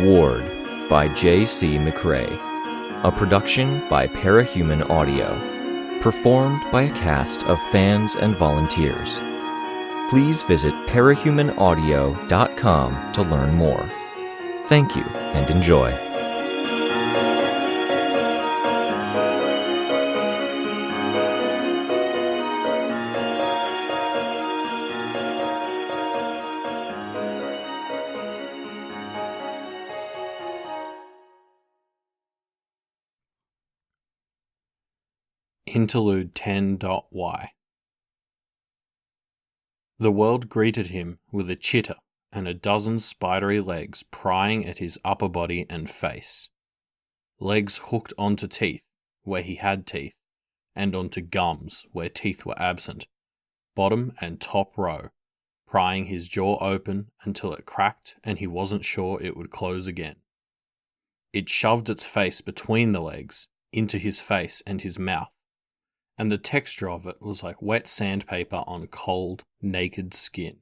Ward by J.C. McRae. A production by Parahuman Audio. Performed by a cast of fans and volunteers. Please visit parahumanaudio.com to learn more. Thank you and enjoy. Interlude 10.y. The world greeted him with a chitter and a dozen spidery legs prying at his upper body and face. Legs hooked onto teeth, where he had teeth, and onto gums, where teeth were absent, bottom and top row, prying his jaw open until it cracked and he wasn't sure it would close again. It shoved its face between the legs, into his face and his mouth, and the texture of it was like wet sandpaper on cold, naked skin.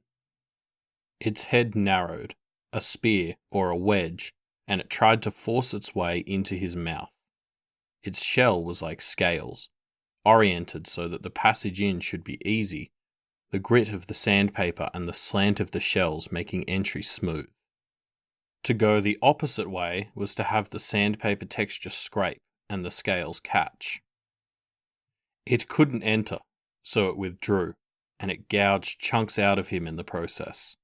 Its head narrowed, a spear or a wedge, and it tried to force its way into his mouth. Its shell was like scales, oriented so that the passage in should be easy, the grit of the sandpaper and the slant of the shells making entry smooth. To go the opposite way was to have the sandpaper texture scrape and the scales catch. It couldn't enter, so it withdrew, and it gouged chunks out of him in the process.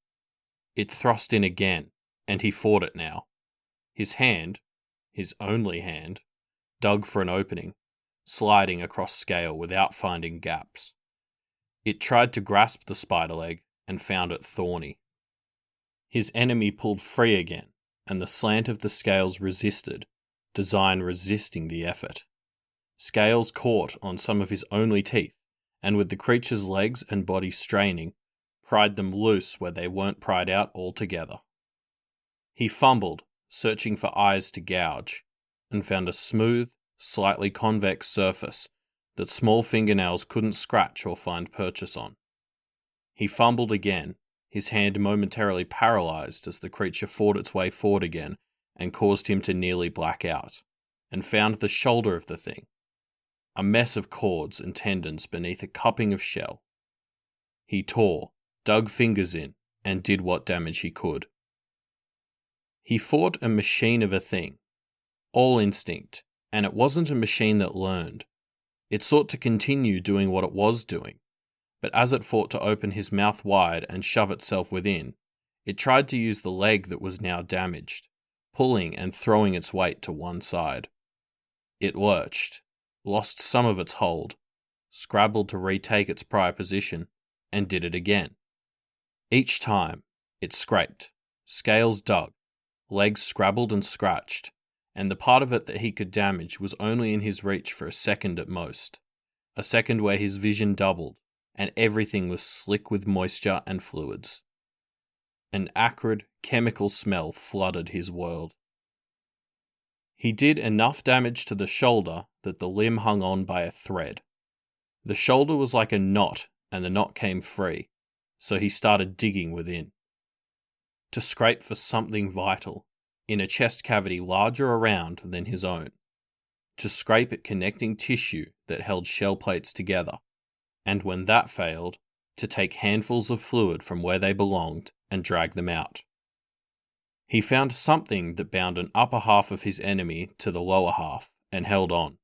It thrust in again, and he fought it now. His hand, his only hand, dug for an opening, sliding across scale without finding gaps. It tried to grasp the spider leg and found it thorny. His enemy pulled free again, and the slant of the scales resisted, design resisting the effort. Scales caught on some of his only teeth, and with the creature's legs and body straining, pried them loose where they weren't pried out altogether. He fumbled, searching for eyes to gouge, and found a smooth, slightly convex surface that small fingernails couldn't scratch or find purchase on. He fumbled again, his hand momentarily paralyzed as the creature fought its way forward again and caused him to nearly black out, and found the shoulder of the thing, a mess of cords and tendons beneath a cupping of shell. He tore, dug fingers in, and did what damage he could. He fought a machine of a thing, all instinct, and it wasn't a machine that learned. It sought to continue doing what it was doing, but as it fought to open his mouth wide and shove itself within, it tried to use the leg that was now damaged, pulling and throwing its weight to one side. It lurched, lost some of its hold, scrabbled to retake its prior position, and did it again. Each time, it scraped, scales dug, legs scrabbled and scratched, and the part of it that he could damage was only in his reach for a second at most, a second where his vision doubled, and everything was slick with moisture and fluids. An acrid, chemical smell flooded his world. He did enough damage to the shoulder that the limb hung on by a thread. The shoulder was like a knot, and the knot came free, so he started digging within. To scrape for something vital, in a chest cavity larger around than his own. To scrape at connecting tissue that held shell plates together, and when that failed, to take handfuls of fluid from where they belonged and drag them out. He found something that bound an upper half of his enemy to the lower half and held on,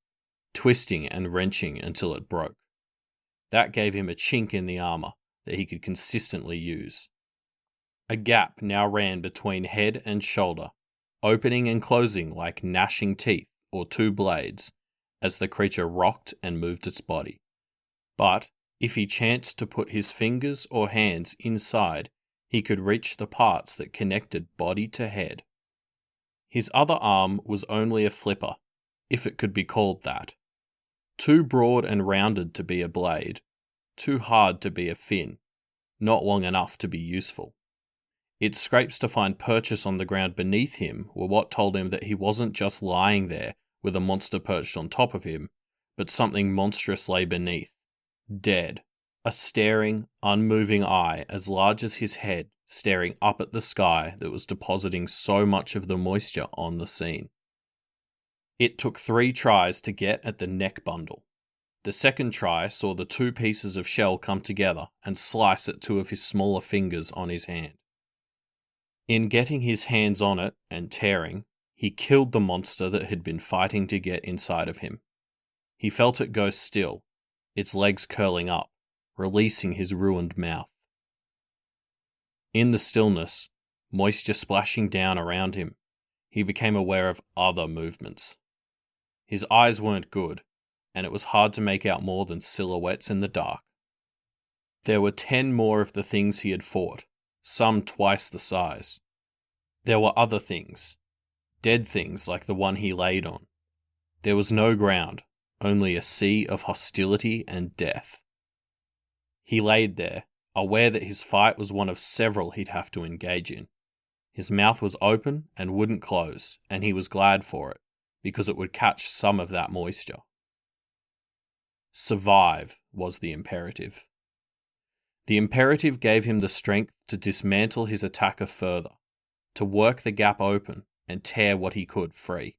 twisting and wrenching until it broke. That gave him a chink in the armor that he could consistently use. A gap now ran between head and shoulder, opening and closing like gnashing teeth or two blades as the creature rocked and moved its body. But if he chanced to put his fingers or hands inside, he could reach the parts that connected body to head. His other arm was only a flipper, if it could be called that. Too broad and rounded to be a blade, too hard to be a fin, not long enough to be useful. Its scrapes to find purchase on the ground beneath him were what told him that he wasn't just lying there with a monster perched on top of him, but something monstrous lay beneath, dead, a staring, unmoving eye as large as his head staring up at the sky that was depositing so much of the moisture on the scene. It took 3 tries to get at the neck bundle. The second try saw the 2 pieces of shell come together and slice at 2 of his smaller fingers on his hand. In getting his hands on it and tearing, he killed the monster that had been fighting to get inside of him. He felt it go still, its legs curling up, releasing his ruined mouth. In the stillness, moisture splashing down around him, he became aware of other movements. His eyes weren't good, and it was hard to make out more than silhouettes in the dark. There were 10 more of the things he had fought, some twice the size. There were other things, dead things like the one he laid on. There was no ground, only a sea of hostility and death. He laid there, aware that his fight was one of several he'd have to engage in. His mouth was open and wouldn't close, and he was glad for it, because it would catch some of that moisture. Survive was the imperative. The imperative gave him the strength to dismantle his attacker further, to work the gap open and tear what he could free.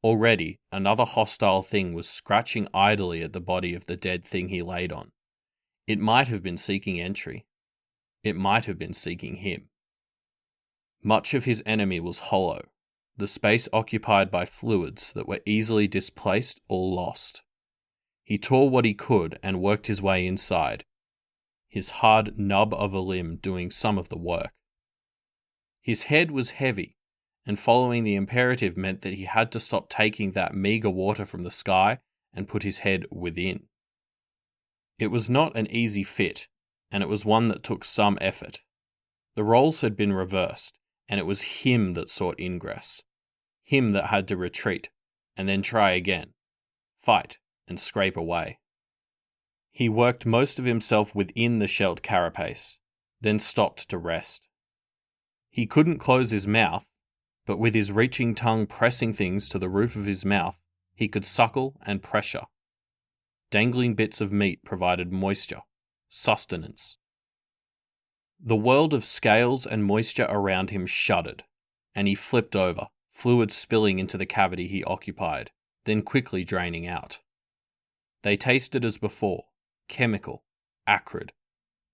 Already, another hostile thing was scratching idly at the body of the dead thing he laid on. It might have been seeking entry. It might have been seeking him. Much of his enemy was hollow, the space occupied by fluids that were easily displaced or lost. He tore what he could and worked his way inside, his hard nub of a limb doing some of the work. His head was heavy, and following the imperative meant that he had to stop taking that meager water from the sky and put his head within. It was not an easy fit, and it was one that took some effort. The roles had been reversed, and it was him that sought ingress, him that had to retreat, and then try again, fight, and scrape away. He worked most of himself within the shelled carapace, then stopped to rest. He couldn't close his mouth, but with his reaching tongue pressing things to the roof of his mouth, he could suckle and pressure. Dangling bits of meat provided moisture, sustenance. The world of scales and moisture around him shuddered, and he flipped over, fluid spilling into the cavity he occupied, then quickly draining out. They tasted as before, chemical, acrid,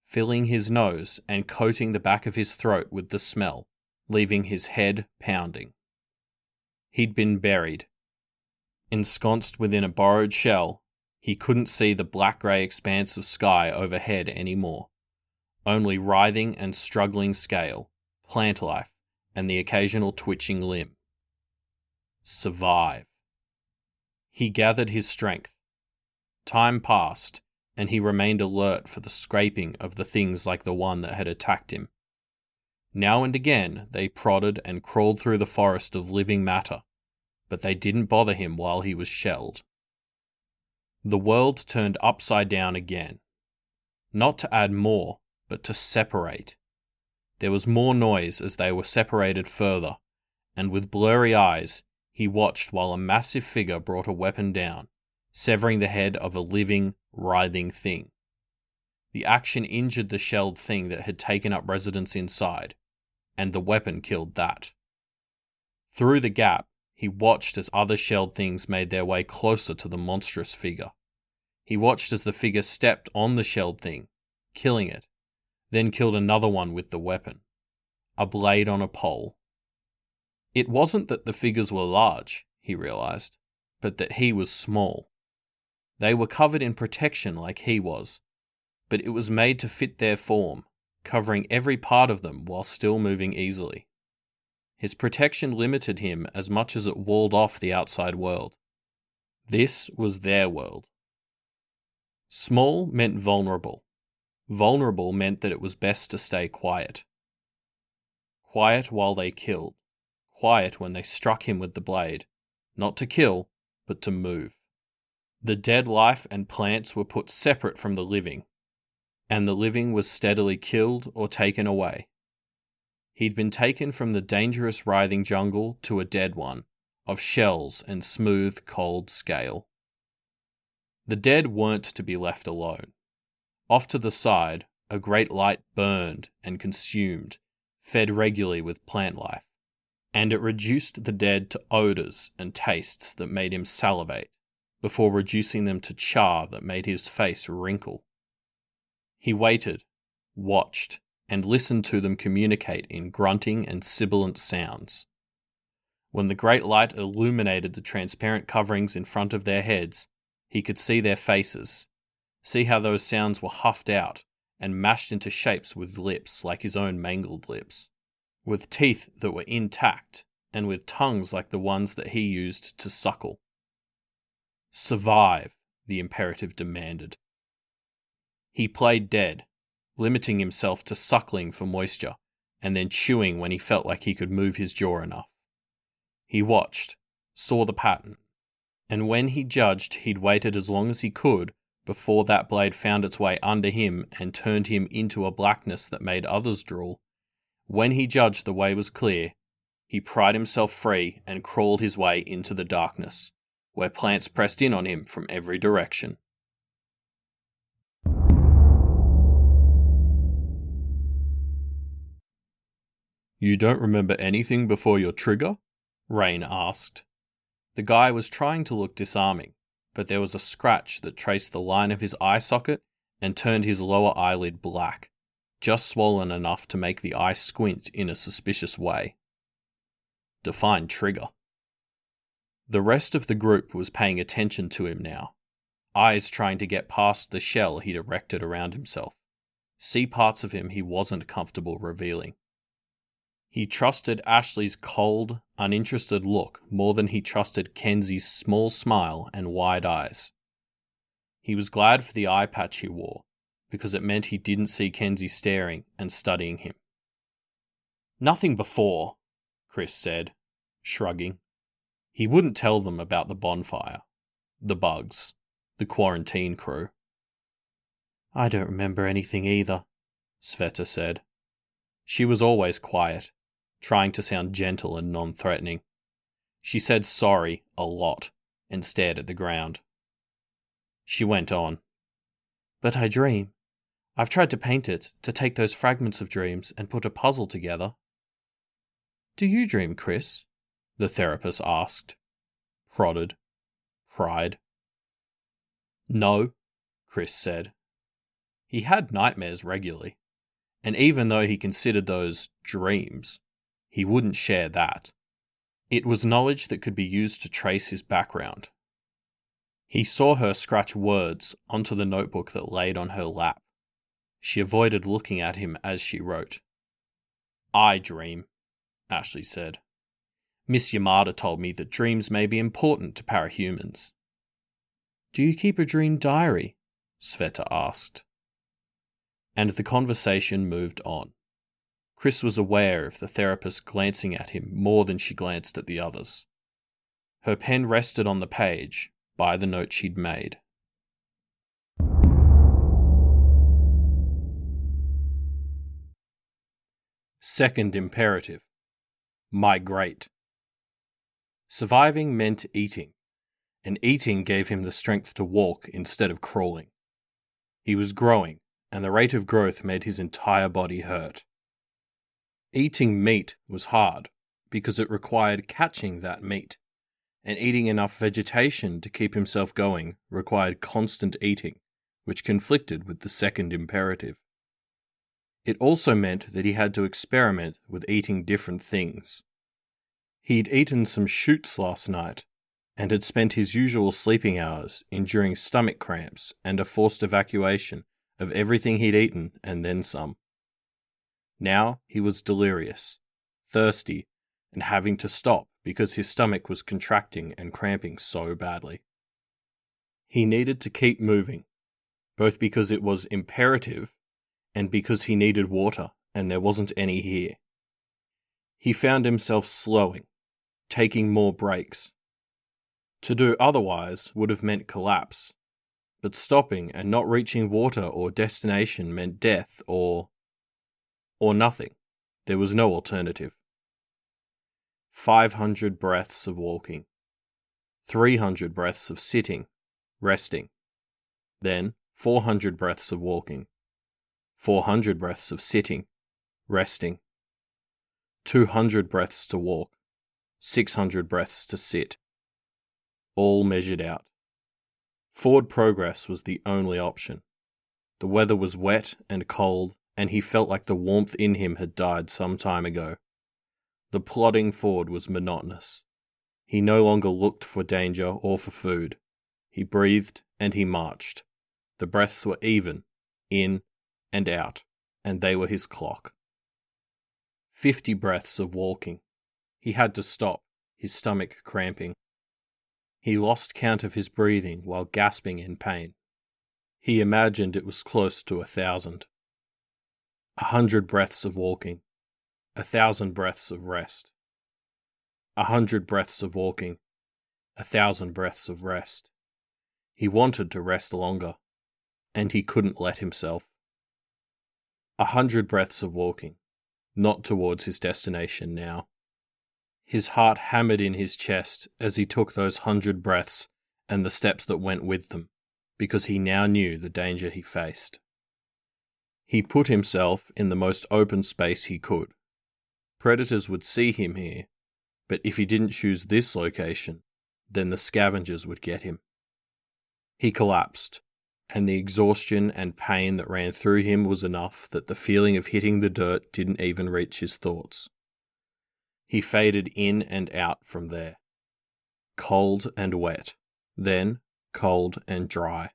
filling his nose and coating the back of his throat with the smell, leaving his head pounding. He'd been buried. Ensconced within a borrowed shell, he couldn't see the black-grey expanse of sky overhead anymore. Only writhing and struggling scale, plant life, and the occasional twitching limb. Survive. He gathered his strength. Time passed, and he remained alert for the scraping of the things like the one that had attacked him. Now and again they prodded and crawled through the forest of living matter, but they didn't bother him while he was shelled. The world turned upside down again. Not to add more, but to separate. There was more noise as they were separated further, and with blurry eyes, he watched while a massive figure brought a weapon down, severing the head of a living, writhing thing. The action injured the shelled thing that had taken up residence inside, and the weapon killed that. Through the gap, he watched as other shelled things made their way closer to the monstrous figure. He watched as the figure stepped on the shelled thing, killing it, then killed another one with the weapon. A blade on a pole. It wasn't that the figures were large, he realized, but that he was small. They were covered in protection like he was, but it was made to fit their form, covering every part of them while still moving easily. His protection limited him as much as it walled off the outside world. This was their world. Small meant vulnerable. Vulnerable meant that it was best to stay quiet. Quiet while they killed. Quiet when they struck him with the blade. Not to kill, but to move. The dead life and plants were put separate from the living, and the living was steadily killed or taken away. He'd been taken from the dangerous writhing jungle to a dead one, of shells and smooth, cold scale. The dead weren't to be left alone. Off to the side, a great light burned and consumed, fed regularly with plant life, and it reduced the dead to odours and tastes that made him salivate, before reducing them to char that made his face wrinkle. He waited, watched, and listened to them communicate in grunting and sibilant sounds. When the great light illuminated the transparent coverings in front of their heads, he could see their faces, see how those sounds were huffed out and mashed into shapes with lips like his own mangled lips, with teeth that were intact, and with tongues like the ones that he used to suckle. Survive, the imperative demanded. He played dead, limiting himself to suckling for moisture, and then chewing when he felt like he could move his jaw enough. He watched, saw the pattern, and when he judged he'd waited as long as he could before that blade found its way under him and turned him into a blackness that made others drool, when he judged the way was clear, he pried himself free and crawled his way into the darkness, where plants pressed in on him from every direction. You don't remember anything before your trigger? Rain asked. The guy was trying to look disarming, but there was a scratch that traced the line of his eye socket and turned his lower eyelid black, just swollen enough to make the eye squint in a suspicious way. Define trigger. The rest of the group was paying attention to him now, eyes trying to get past the shell he'd erected around himself, see parts of him he wasn't comfortable revealing. He trusted Ashley's cold, uninterested look more than he trusted Kenzie's small smile and wide eyes. He was glad for the eye patch he wore, because it meant he didn't see Kenzie staring and studying him. Nothing before, Chris said, shrugging. He wouldn't tell them about the bonfire, the bugs, the quarantine crew. I don't remember anything either, Sveta said. She was always quiet, trying to sound gentle and non-threatening. She said sorry a lot and stared at the ground. She went on. But I dream. I've tried to paint it, to take those fragments of dreams and put a puzzle together. Do you dream, Chris? The therapist asked. Prodded. Cried. No, Chris said. He had nightmares regularly, and even though he considered those dreams, he wouldn't share that. It was knowledge that could be used to trace his background. He saw her scratch words onto the notebook that laid on her lap. She avoided looking at him as she wrote. I dream, Ashley said. Miss Yamada told me that dreams may be important to parahumans. Do you keep a dream diary? Sveta asked. And the conversation moved on. Chris was aware of the therapist glancing at him more than she glanced at the others. Her pen rested on the page by the note she'd made. Second imperative. Migrate. Surviving meant eating, and eating gave him the strength to walk instead of crawling. He was growing, and the rate of growth made his entire body hurt. Eating meat was hard, because it required catching that meat, and eating enough vegetation to keep himself going required constant eating, which conflicted with the second imperative. It also meant that he had to experiment with eating different things. He'd eaten some shoots last night, and had spent his usual sleeping hours enduring stomach cramps and a forced evacuation of everything he'd eaten and then some. Now he was delirious, thirsty, and having to stop because his stomach was contracting and cramping so badly. He needed to keep moving, both because it was imperative and because he needed water and there wasn't any here. He found himself slowing, taking more breaks. To do otherwise would have meant collapse, but stopping and not reaching water or destination meant death or nothing. There was no alternative. 500 breaths of walking. 300 breaths of sitting, resting. Then 400 breaths of walking. 400 breaths of sitting, resting, 200 breaths to walk, 600 breaths to sit, all measured out. Forward progress was the only option. The weather was wet and cold, and he felt like the warmth in him had died some time ago. The plodding forward was monotonous. He no longer looked for danger or for food. He breathed and he marched. The breaths were even, in and out, and they were his clock. 50 breaths of walking. He had to stop, his stomach cramping. He lost count of his breathing while gasping in pain. He imagined it was close to 1,000. 100 breaths of walking. 1,000 breaths of rest. 100 breaths of walking. 1,000 breaths of rest. He wanted to rest longer, and he couldn't let himself. 100 breaths of walking, not towards his destination now. His heart hammered in his chest as he took those 100 breaths and the steps that went with them, because he now knew the danger he faced. He put himself in the most open space he could. Predators would see him here, but if he didn't choose this location, then the scavengers would get him. He collapsed, and the exhaustion and pain that ran through him was enough that the feeling of hitting the dirt didn't even reach his thoughts. He faded in and out from there. Cold and wet, then cold and dry,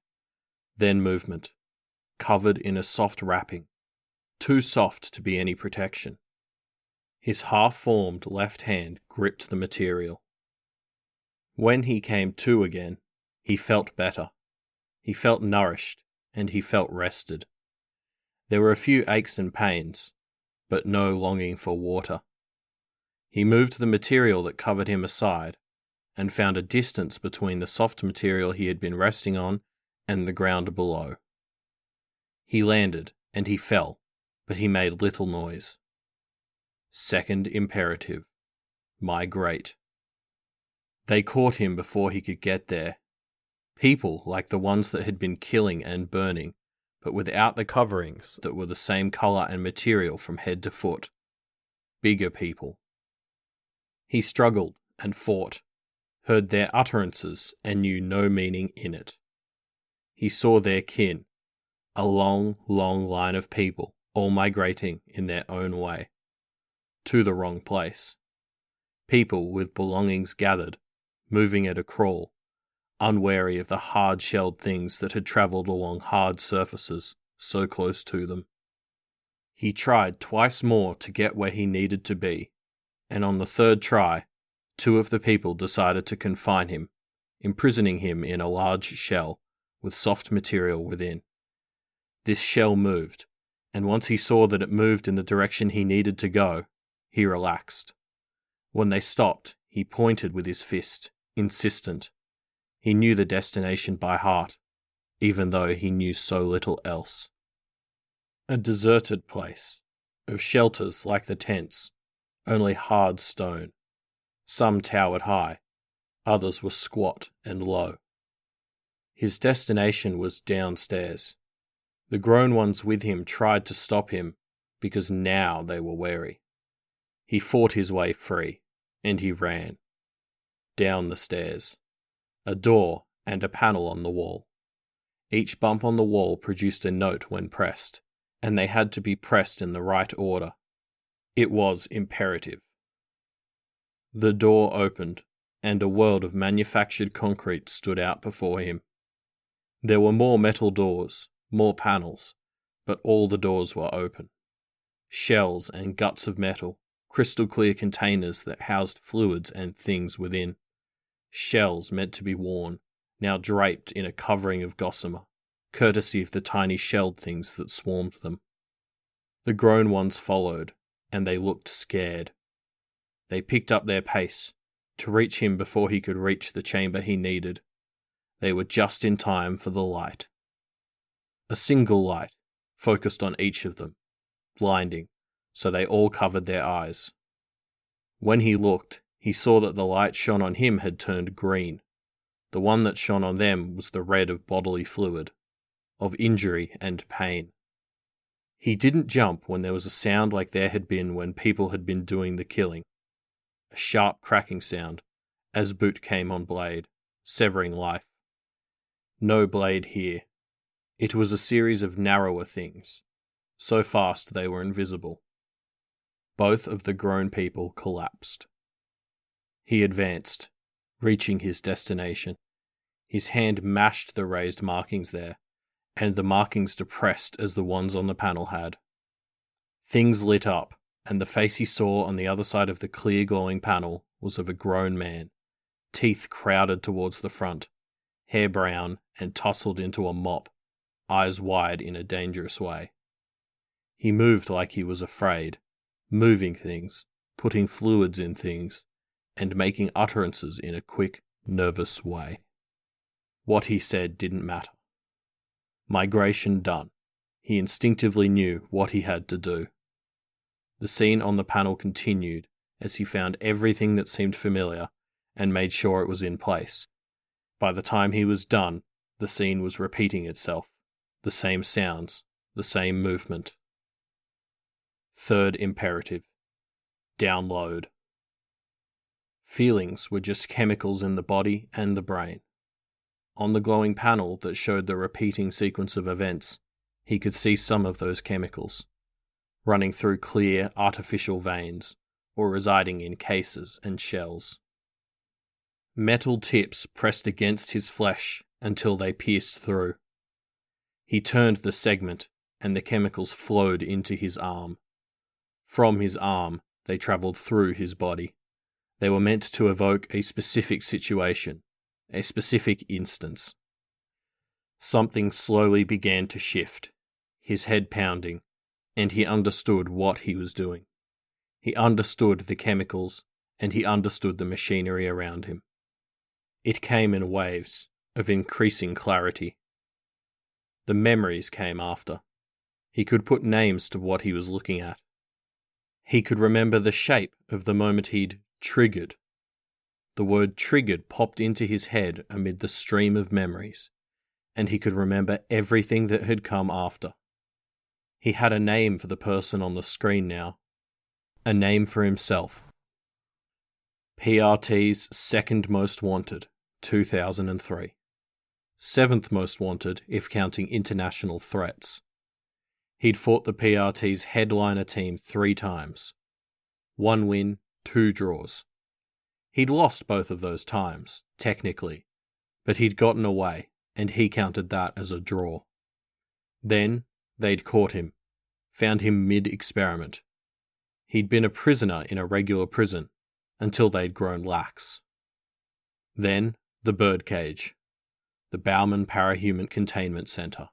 then movement, covered in a soft wrapping, too soft to be any protection. His half-formed left hand gripped the material. When he came to again, he felt better. He felt nourished, and he felt rested. There were a few aches and pains, but no longing for water. He moved the material that covered him aside, and found a distance between the soft material he had been resting on and the ground below. He landed, and he fell, but he made little noise. Second imperative: migrate. They caught him before he could get there. People like the ones that had been killing and burning, but without the coverings that were the same color and material from head to foot. Bigger people. He struggled and fought, heard their utterances and knew no meaning in it. He saw their kin, a long, long line of people, all migrating in their own way. To the wrong place. People with belongings gathered, moving at a crawl, unwary of the hard-shelled things that had travelled along hard surfaces so close to them. He tried twice more to get where he needed to be, and on the third try, 2 of the people decided to confine him, imprisoning him in a large shell with soft material within. This shell moved, and once he saw that it moved in the direction he needed to go, he relaxed. When they stopped, he pointed with his fist, insistent. He knew the destination by heart, even though he knew so little else. A deserted place, of shelters like the tents, only hard stone. Some towered high, others were squat and low. His destination was downstairs. The grown ones with him tried to stop him, because now they were wary. He fought his way free, and he ran. Down the stairs. A door and a panel on the wall. Each bump on the wall produced a note when pressed, and they had to be pressed in the right order. It was imperative. The door opened, and a world of manufactured concrete stood out before him. There were more metal doors, more panels, but all the doors were open. Shells and guts of metal, crystal clear containers that housed fluids and things within. Shells meant to be worn, now draped in a covering of gossamer, courtesy of the tiny shelled things that swarmed them. The grown ones followed, and they looked scared. They picked up their pace, to reach him before he could reach the chamber he needed. They were just in time for the light. A single light, focused on each of them, blinding, so they all covered their eyes. When he looked, he saw that the light shone on him had turned green. The one that shone on them was the red of bodily fluid, of injury and pain. He didn't jump when there was a sound like there had been when people had been doing the killing. A sharp cracking sound, as boot came on blade, severing life. No blade here. It was a series of narrower things, so fast they were invisible. Both of the grown people collapsed. He advanced, reaching his destination. His hand mashed the raised markings there, and the markings depressed as the ones on the panel had. Things lit up, and the face he saw on the other side of the clear glowing panel was of a grown man, teeth crowded towards the front, hair brown and tousled into a mop, eyes wide in a dangerous way. He moved like he was afraid, moving things, putting fluids in things, and making utterances in a quick, nervous way. What he said didn't matter. Migration done. He instinctively knew what he had to do. The scene on the panel continued as he found everything that seemed familiar and made sure it was in place. By the time he was done, the scene was repeating itself. The same sounds, the same movement. Third imperative. Download. Feelings were just chemicals in the body and the brain. On the glowing panel that showed the repeating sequence of events, he could see some of those chemicals, running through clear, artificial veins, or residing in cases and shells. Metal tips pressed against his flesh until they pierced through. He turned the segment, and the chemicals flowed into his arm. From his arm, they travelled through his body. They were meant to evoke a specific situation, a specific instance. Something slowly began to shift, his head pounding, and he understood what he was doing. He understood the chemicals, and he understood the machinery around him. It came in waves of increasing clarity. The memories came after. He could put names to what he was looking at. He could remember the shape of the moment he'd triggered. The word triggered popped into his head amid the stream of memories, and he could remember everything that had come after. He had a name for the person on the screen now. A name for himself. PRT's second most wanted, 2003. Seventh most wanted if counting international threats. He'd fought the PRT's headliner team 3 times. 1 win, 2 draws. He'd lost both of those times, technically, but he'd gotten away, and he counted that as a draw. Then, they'd caught him, found him mid-experiment. He'd been a prisoner in a regular prison, until they'd grown lax. Then, the birdcage, the Bauman Parahuman Containment Center.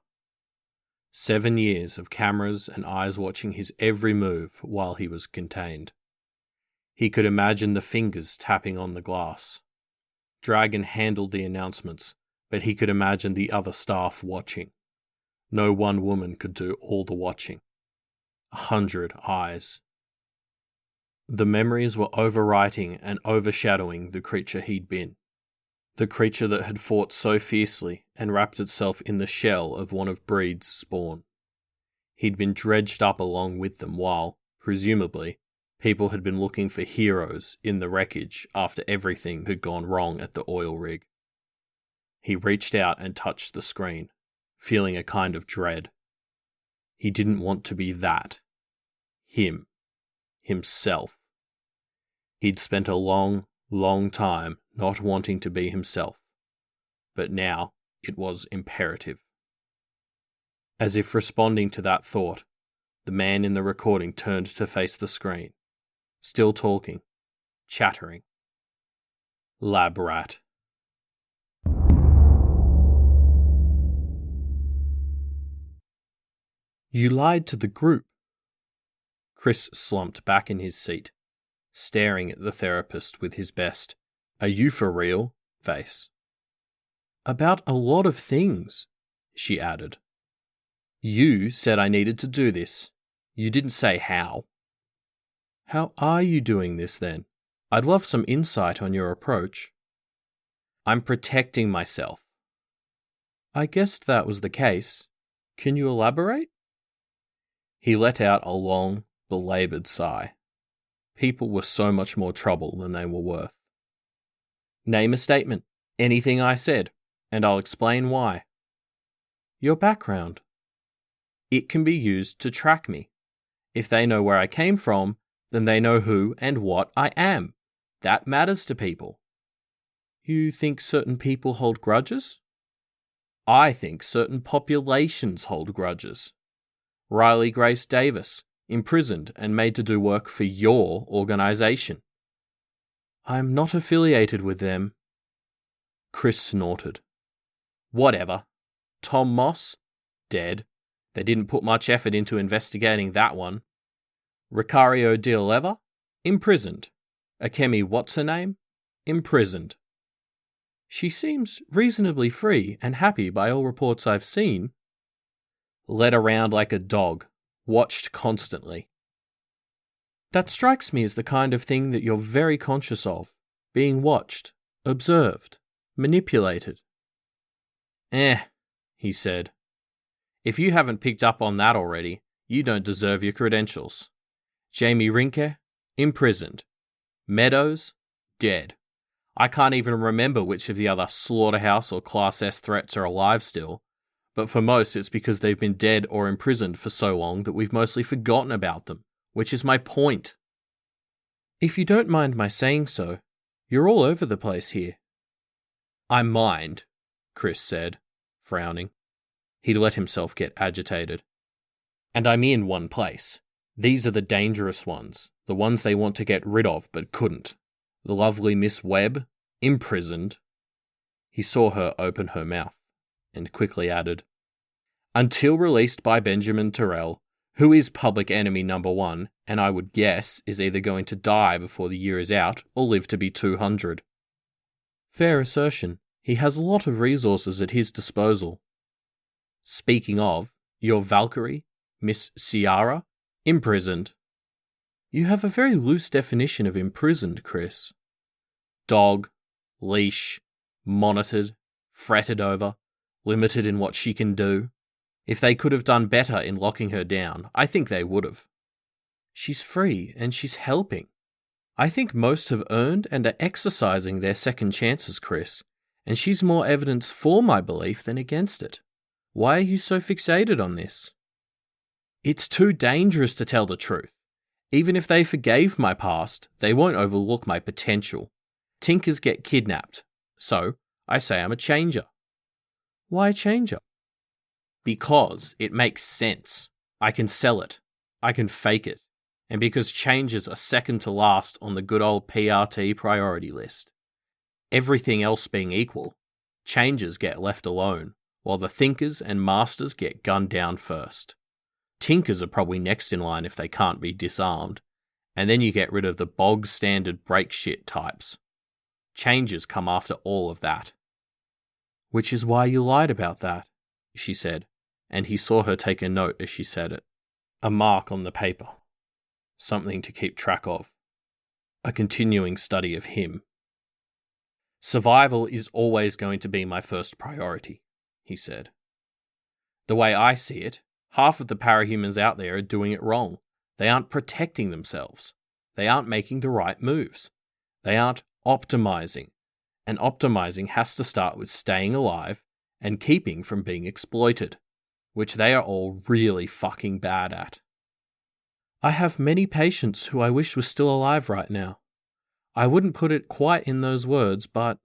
7 years of cameras and eyes watching his every move while he was contained. He could imagine the fingers tapping on the glass. Dragon handled the announcements, but he could imagine the other staff watching. No one woman could do all the watching. 100 eyes. The memories were overwriting and overshadowing the creature he'd been. The creature that had fought so fiercely and wrapped itself in the shell of one of Breed's spawn. He'd been dredged up along with them while, presumably, people had been looking for heroes in the wreckage after everything had gone wrong at the oil rig. He reached out and touched the screen, feeling a kind of dread. He didn't want to be that. Him. Himself. He'd spent a long, long time not wanting to be himself, but now it was imperative. As if responding to that thought, the man in the recording turned to face the screen, still talking, chattering. Lab rat. You lied to the group. Chris slumped back in his seat, staring at the therapist with his best, "Are you for real?" face. "About a lot of things," she added. "You said I needed to do this. You didn't say how." "How are you doing this then? I'd love some insight on your approach." "I'm protecting myself." "I guessed that was the case. Can you elaborate?" He let out a long, belaboured sigh. People were so much more trouble than they were worth. Name a statement, anything I said, and I'll explain why. Your background. It can be used to track me. If they know where I came from, then they know who and what I am. That matters to people. You think certain people hold grudges? I think certain populations hold grudges. Riley Grace Davis, imprisoned and made to do work for your organization. I'm not affiliated with them. Chris snorted. Whatever. Tom Moss? Dead. They didn't put much effort into investigating that one. Ricario Dialeva? Imprisoned. Akemi what's-her-name? Imprisoned. She seems reasonably free and happy by all reports I've seen. Led around like a dog, watched constantly. That strikes me as the kind of thing that you're very conscious of, being watched, observed, manipulated. He said. If you haven't picked up on that already, you don't deserve your credentials. Jamie Rinke, imprisoned. Meadows, dead. I can't even remember which of the other slaughterhouse or Class S threats are alive still, but for most it's because they've been dead or imprisoned for so long that we've mostly forgotten about them, which is my point. If you don't mind my saying so, you're all over the place here. I mind, Chris said, frowning. He'd let himself get agitated. And I'm in one place. These are the dangerous ones, the ones they want to get rid of but couldn't. The lovely Miss Webb, imprisoned. He saw her open her mouth, and quickly added, until released by Benjamin Terrell, who is public enemy number 1, and I would guess is either going to die before the year is out or live to be 200. Fair assertion. He has a lot of resources at his disposal. Speaking of, your Valkyrie, Miss Ciara, imprisoned. You have a very loose definition of imprisoned, Chris. Dog, leash, monitored, fretted over, limited in what she can do. If they could have done better in locking her down, I think they would have. She's free and she's helping. I think most have earned and are exercising their second chances, Chris, and she's more evidence for my belief than against it. Why are you so fixated on this? It's too dangerous to tell the truth. Even if they forgave my past, they won't overlook my potential. Tinkers get kidnapped, so I say I'm a changer. Why changer? Because it makes sense. I can sell it. I can fake it. And because changes are second to last on the good old PRT priority list. Everything else being equal, changes get left alone, while the thinkers and masters get gunned down first. Tinkers are probably next in line if they can't be disarmed, and then you get rid of the bog standard break shit types. Changes come after all of that. Which is why you lied about that, she said, and he saw her take a note as she said it. A mark on the paper. Something to keep track of. A continuing study of him. Survival is always going to be my first priority, he said. The way I see it, half of the parahumans out there are doing it wrong. They aren't protecting themselves. They aren't making the right moves. They aren't optimizing. And optimizing has to start with staying alive and keeping from being exploited, which they are all really fucking bad at. I have many patients who I wish were still alive right now. I wouldn't put it quite in those words, but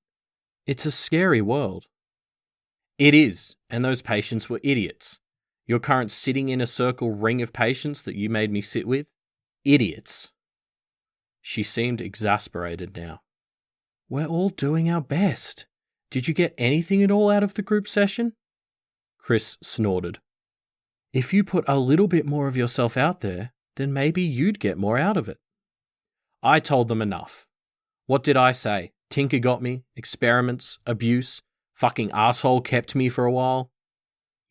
it's a scary world. It is, and those patients were idiots. Your current sitting in a circle ring of patients that you made me sit with? Idiots. She seemed exasperated now. We're all doing our best. Did you get anything at all out of the group session? Chris snorted. If you put a little bit more of yourself out there, then maybe you'd get more out of it. I told them enough. What did I say? Tinker got me, experiments, abuse, fucking asshole kept me for a while.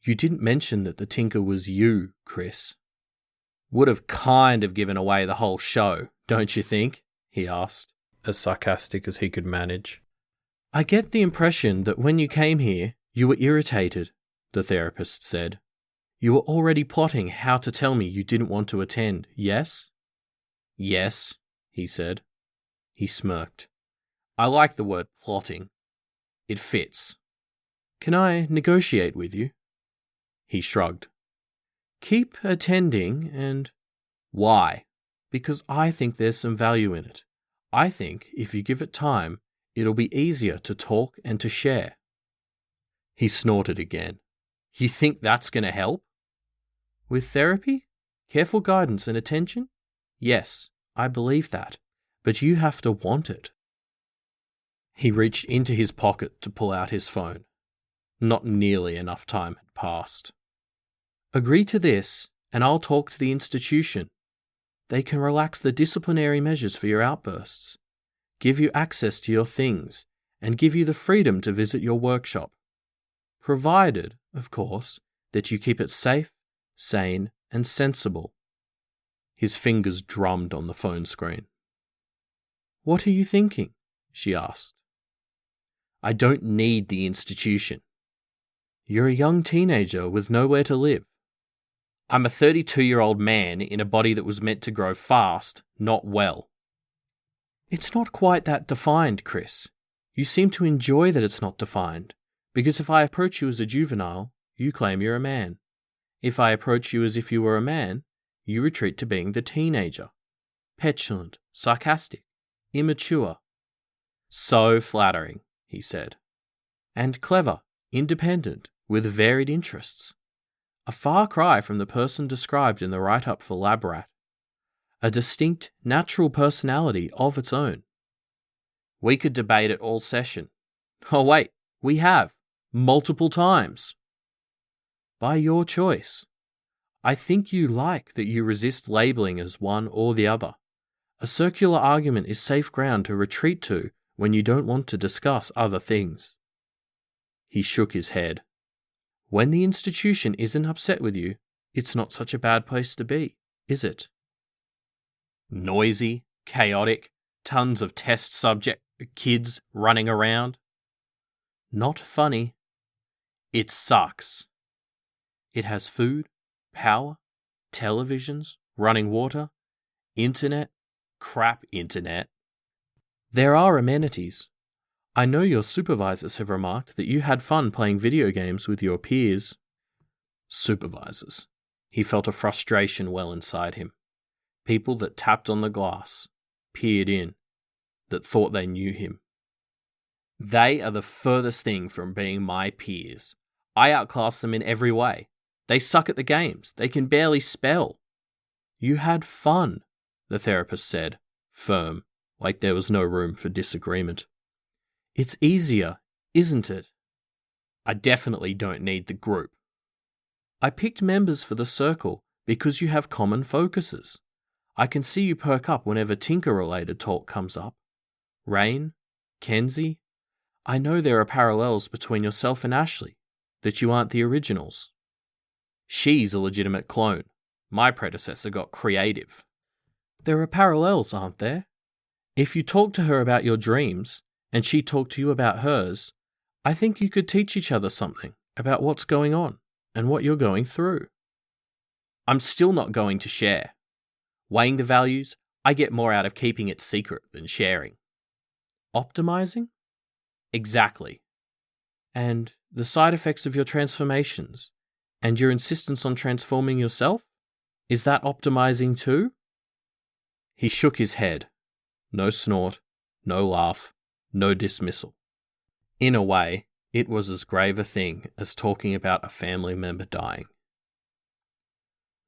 You didn't mention that the Tinker was you, Chris. Would have kind of given away the whole show, don't you think? He asked, as sarcastic as he could manage. I get the impression that when you came here, you were irritated, the therapist said. You were already plotting how to tell me you didn't want to attend, yes? Yes, he said. He smirked. I like the word plotting. It fits. Can I negotiate with you? He shrugged. Keep attending and... Why? Because I think there's some value in it. I think if you give it time, it'll be easier to talk and to share. He snorted again. You think that's going to help? With therapy? Careful guidance and attention? Yes, I believe that. But you have to want it. He reached into his pocket to pull out his phone. Not nearly enough time had passed. Agree to this, and I'll talk to the institution. They can relax the disciplinary measures for your outbursts, give you access to your things, and give you the freedom to visit your workshop. Provided, of course, that you keep it safe, sane, and sensible. His fingers drummed on the phone screen. What are you thinking? She asked. I don't need the institution. You're a young teenager with nowhere to live. I'm a 32-year-old man in a body that was meant to grow fast, not well. It's not quite that defined, Chris. You seem to enjoy that it's not defined, because if I approach you as a juvenile, you claim you're a man. If I approach you as if you were a man, you retreat to being the teenager. Petulant, sarcastic, immature. So flattering, he said. And clever, independent, with varied interests. A far cry from the person described in the write-up for Lab Rat. A distinct, natural personality of its own. We could debate it all session. Oh wait, we have. Multiple times. By your choice. I think you like that you resist labeling as one or the other. A circular argument is safe ground to retreat to when you don't want to discuss other things. He shook his head. When the institution isn't upset with you, it's not such a bad place to be, is it? Noisy, chaotic, tons of test subject kids running around. Not funny. It sucks. It has food, power, televisions, running water, internet, crap internet. There are amenities. I know your supervisors have remarked that you had fun playing video games with your peers. Supervisors. He felt a frustration well inside him. People that tapped on the glass, peered in, that thought they knew him. They are the furthest thing from being my peers. I outclass them in every way. They suck at the games. They can barely spell. You had fun, the therapist said, firm, like there was no room for disagreement. It's easier, isn't it? I definitely don't need the group. I picked members for the circle because you have common focuses. I can see you perk up whenever Tinker-related talk comes up. Rain, Kenzie, I know there are parallels between yourself and Ashley, that you aren't the originals. She's a legitimate clone. My predecessor got creative. There are parallels, aren't there? If you talk to her about your dreams, and she talked to you about hers, I think you could teach each other something about what's going on and what you're going through. I'm still not going to share. Weighing the values, I get more out of keeping it secret than sharing. Optimizing? Exactly. And the side effects of your transformations, and your insistence on transforming yourself? Is that optimizing too? He shook his head. No snort, no laugh, no dismissal. In a way, it was as grave a thing as talking about a family member dying.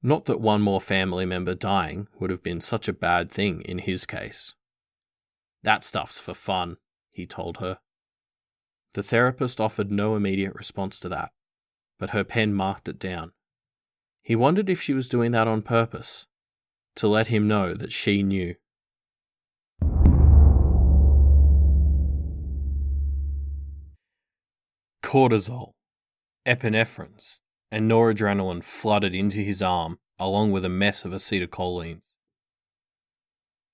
Not that one more family member dying would have been such a bad thing in his case. That stuff's for fun, he told her. The therapist offered no immediate response to that, but her pen marked it down. He wondered if she was doing that on purpose, to let him know that she knew. Cortisol, epinephrines, and noradrenaline flooded into his arm along with a mess of acetylcholines.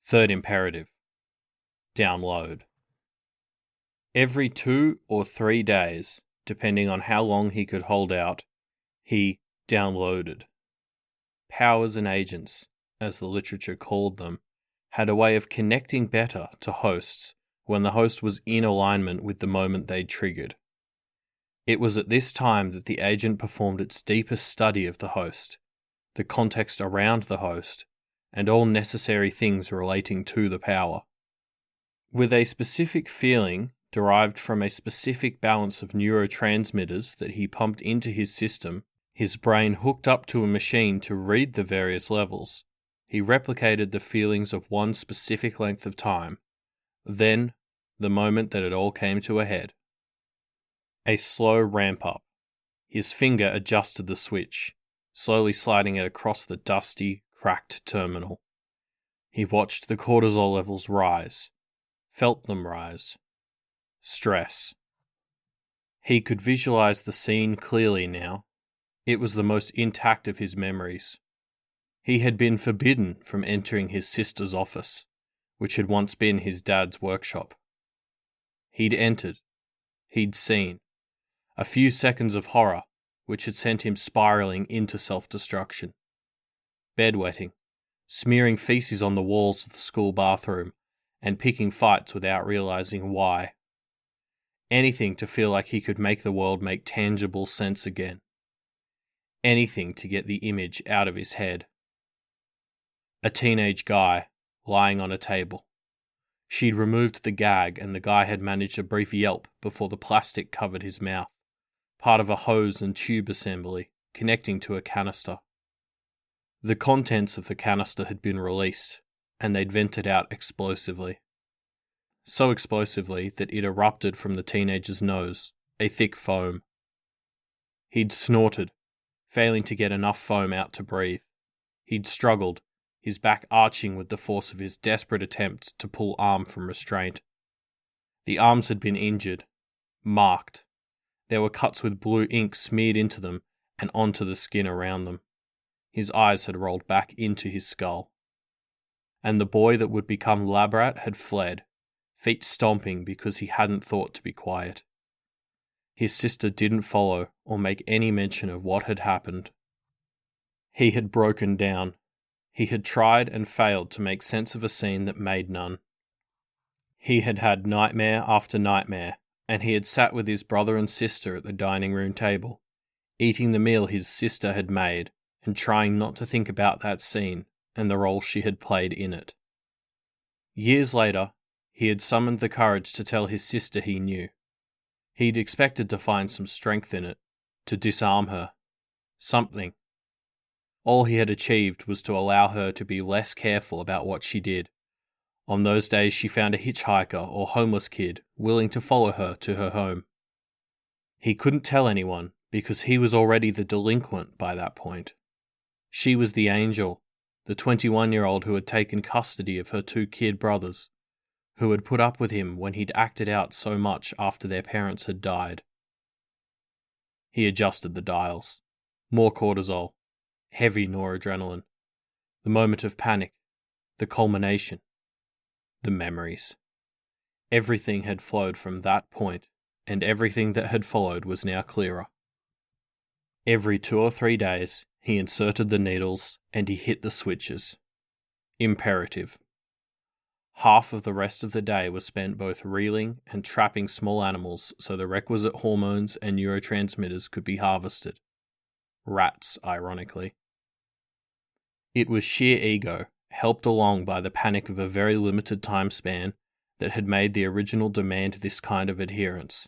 Third imperative. Download. Every 2 or 3 days, depending on how long he could hold out, he Downloaded. Powers and agents, as the literature called them, had a way of connecting better to hosts when the host was in alignment with the moment they triggered. It was at this time that the agent performed its deepest study of the host, the context around the host, and all necessary things relating to the power. With a specific feeling derived from a specific balance of neurotransmitters that he pumped into his system, his brain hooked up to a machine to read the various levels. He replicated the feelings of one specific length of time. Then, the moment that it all came to a head. A slow ramp up. His finger adjusted the switch, slowly sliding it across the dusty, cracked terminal. He watched the cortisol levels rise, felt them rise. Stress. He could visualize the scene clearly now. It was the most intact of his memories. He had been forbidden from entering his sister's office, which had once been his dad's workshop. He'd entered. He'd seen. A few seconds of horror, which had sent him spiraling into self-destruction. Bedwetting, smearing feces on the walls of the school bathroom, and picking fights without realizing why. Anything to feel like he could make the world make tangible sense again. Anything to get the image out of his head. A teenage guy, lying on a table. She'd removed the gag and the guy had managed a brief yelp before the plastic covered his mouth, part of a hose and tube assembly connecting to a canister. The contents of the canister had been released, and they'd vented out explosively. So explosively that it erupted from the teenager's nose, a thick foam. He'd snorted, failing to get enough foam out to breathe. He'd struggled, his back arching with the force of his desperate attempt to pull arm from restraint. The arms had been injured, marked. There were cuts with blue ink smeared into them and onto the skin around them. His eyes had rolled back into his skull. And the boy that would become Labrat had fled, feet stomping because he hadn't thought to be quiet. His sister didn't follow or make any mention of what had happened. He had broken down. He had tried and failed to make sense of a scene that made none. He had had nightmare after nightmare, and he had sat with his brother and sister at the dining room table, eating the meal his sister had made and trying not to think about that scene and the role she had played in it. Years later, he had summoned the courage to tell his sister he knew. He'd expected to find some strength in it, to disarm her. Something. All he had achieved was to allow her to be less careful about what she did. On those days she found a hitchhiker or homeless kid willing to follow her to her home. He couldn't tell anyone because he was already the delinquent by that point. She was the angel, the 21-year-old who had taken custody of her 2 kid brothers, who had put up with him when he'd acted out so much after their parents had died. He adjusted the dials. More cortisol. Heavy noradrenaline. The moment of panic. The culmination. The memories. Everything had flowed from that point, and everything that had followed was now clearer. Every 2 or 3 days, he inserted the needles and he hit the switches. Imperative. Half of the rest of the day was spent both reeling and trapping small animals so the requisite hormones and neurotransmitters could be harvested. Rats, ironically. It was sheer ego, helped along by the panic of a very limited time span, that had made the original demand this kind of adherence.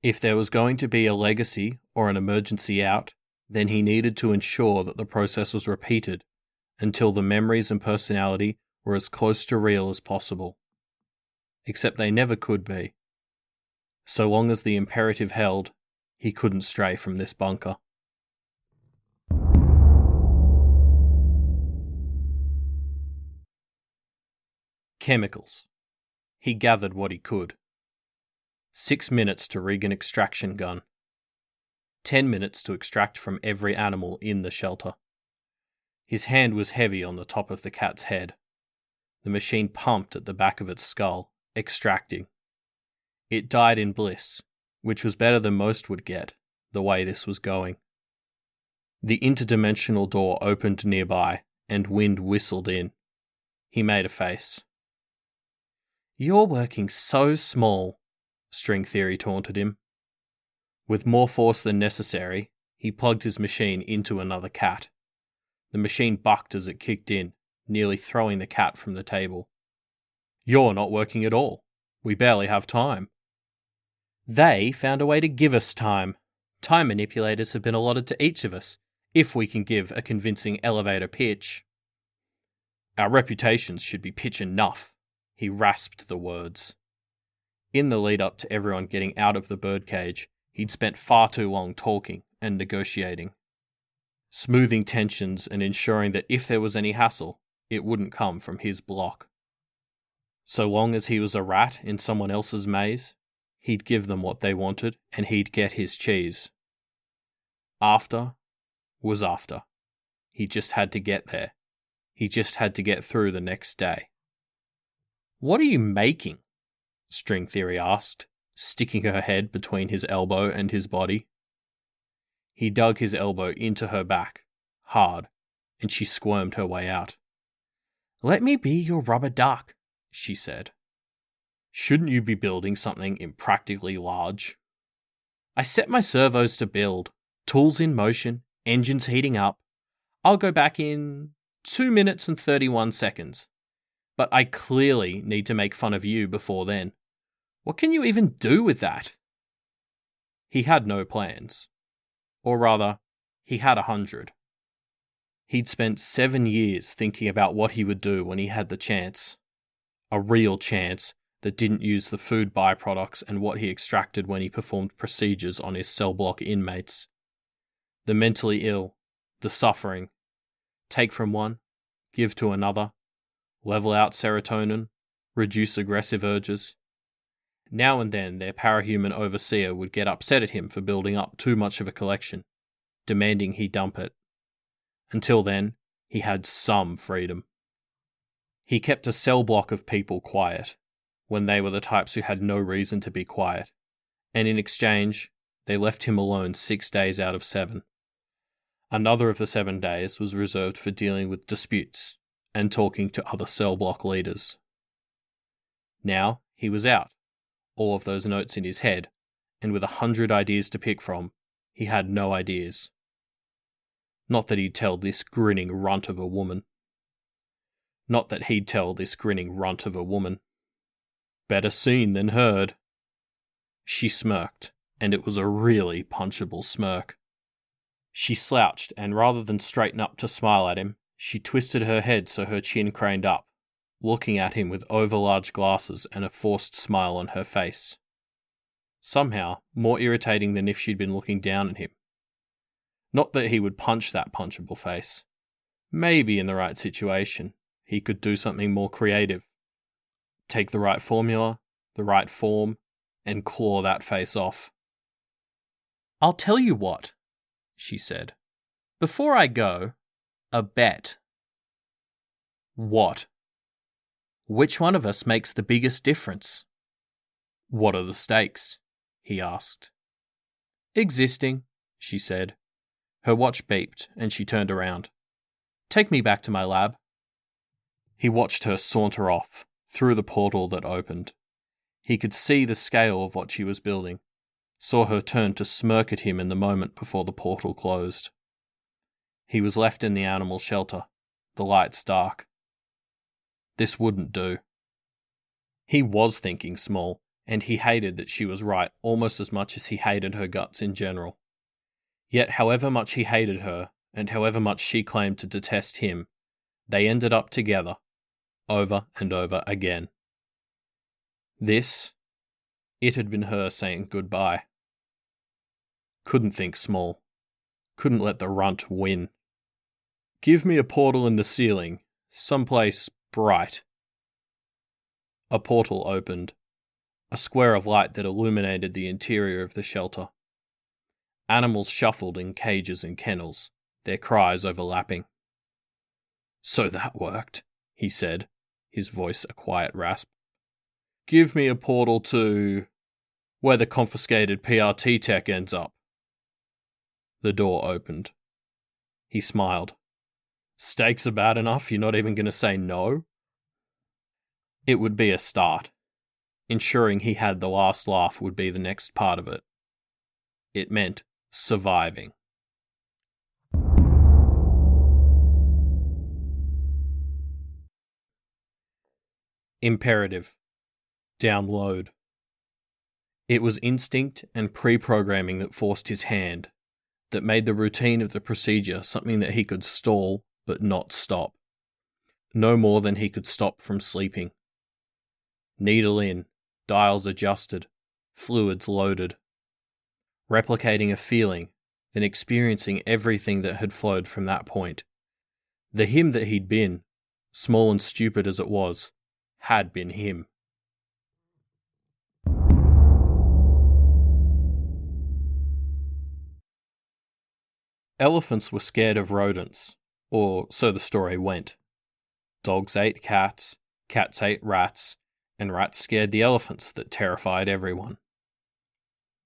If there was going to be a legacy or an emergency out, then he needed to ensure that the process was repeated until the memories and personality were as close to real as possible. Except they never could be. So long as the imperative held, he couldn't stray from this bunker. Chemicals. He gathered what he could. 6 minutes to rig an extraction gun. 10 minutes to extract from every animal in the shelter. His hand was heavy on the top of the cat's head. The machine pumped at the back of its skull, extracting. It died in bliss, which was better than most would get, the way this was going. The interdimensional door opened nearby, and wind whistled in. He made a face. "You're working so small," String Theory taunted him. With more force than necessary, he plugged his machine into another cat. The machine bucked as it kicked in, nearly throwing the cat from the table. "You're not working at all. We barely have time." "They found a way to give us time. Time manipulators have been allotted to each of us, if we can give a convincing elevator pitch." "Our reputations should be pitch enough," he rasped the words. In the lead up to everyone getting out of the birdcage, he'd spent far too long talking and negotiating, smoothing tensions and ensuring that if there was any hassle, it wouldn't come from his block. So long as he was a rat in someone else's maze, he'd give them what they wanted and he'd get his cheese. After was after. He just had to get there. He just had to get through the next day. "What are you making?" String Theory asked, sticking her head between his elbow and his body. He dug his elbow into her back, hard, and she squirmed her way out. "Let me be your rubber duck," she said. "Shouldn't you be building something impractically large?" "I set my servos to build. Tools in motion, engines heating up. I'll go back in 2 minutes and 31 seconds. But I clearly need to make fun of you before then. What can you even do with that?" He had no plans. Or rather, he had 100. He'd spent 7 years thinking about what he would do when he had the chance. A real chance that didn't use the food byproducts and what he extracted when he performed procedures on his cell block inmates. The mentally ill, the suffering. Take from one, give to another, level out serotonin, reduce aggressive urges. Now and then their parahuman overseer would get upset at him for building up too much of a collection, demanding he dump it. Until then, he had some freedom. He kept a cell block of people quiet, when they were the types who had no reason to be quiet, and in exchange, they left him alone 6 days out of 7. Another of the 7 days was reserved for dealing with disputes and talking to other cell block leaders. Now he was out, all of those notes in his head, and with 100 ideas to pick from, he had no ideas. Not that he'd tell this grinning runt of a woman. Better seen than heard. She smirked, and it was a really punchable smirk. She slouched, and rather than straighten up to smile at him, she twisted her head so her chin craned up, looking at him with overlarge glasses and a forced smile on her face. Somehow, more irritating than if she'd been looking down at him. Not that he would punch that punchable face. Maybe in the right situation, he could do something more creative. Take the right formula, the right form, and claw that face off. "I'll tell you what," she said. "Before I go, a bet." "What?" "Which one of us makes the biggest difference?" "What are the stakes?" he asked. "Existing," she said. Her watch beeped, and she turned around. "Take me back to my lab." He watched her saunter off, through the portal that opened. He could see the scale of what she was building, saw her turn to smirk at him in the moment before the portal closed. He was left in the animal shelter, the lights dark. This wouldn't do. He was thinking small, and he hated that she was right almost as much as he hated her guts in general. Yet however much he hated her, and however much she claimed to detest him, they ended up together, over and over again. It had been her saying goodbye. Couldn't think small. Couldn't let the runt win. "Give me a portal in the ceiling, someplace bright." A portal opened, a square of light that illuminated the interior of the shelter. Animals shuffled in cages and kennels, their cries overlapping. "So that worked," he said, his voice a quiet rasp. "Give me a portal to where the confiscated PRT tech ends up." The door opened. He smiled. Stakes are bad enough, you're not even going to say no? It would be a start. Ensuring he had the last laugh would be the next part of it. It meant surviving. Imperative. Download. It was instinct and pre-programming that forced his hand, that made the routine of the procedure something that he could stall but not stop. No more than he could stop from sleeping. Needle in, dials adjusted, fluids loaded. Replicating a feeling, then experiencing everything that had flowed from that point. The him that he'd been, small and stupid as it was, had been him. Elephants were scared of rodents, or so the story went. Dogs ate cats, cats ate rats, and rats scared the elephants that terrified everyone.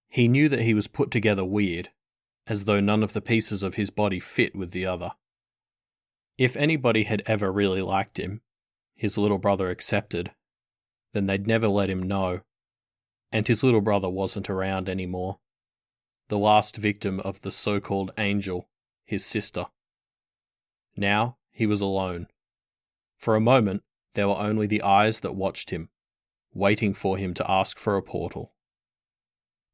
He knew that he was put together weird, as though none of the pieces of his body fit with the other. If anybody had ever really liked him, his little brother excepted, then they'd never let him know, and his little brother wasn't around anymore. The last victim of the so-called angel, his sister. Now he was alone. For a moment, there were only the eyes that watched him, waiting for him to ask for a portal.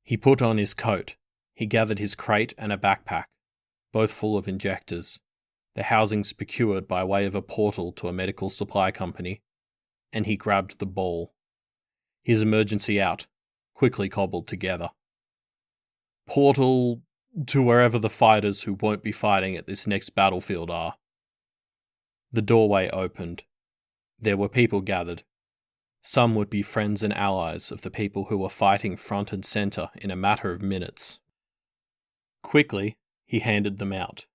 He put on his coat. He gathered his crate and a backpack, both full of injectors, the housings procured by way of a portal to a medical supply company, and he grabbed the ball. His emergency out, quickly cobbled together. Portal to wherever the fighters who won't be fighting at this next battlefield are. The doorway opened. There were people gathered. Some would be friends and allies of the people who were fighting front and center in a matter of minutes. Quickly, he handed them out.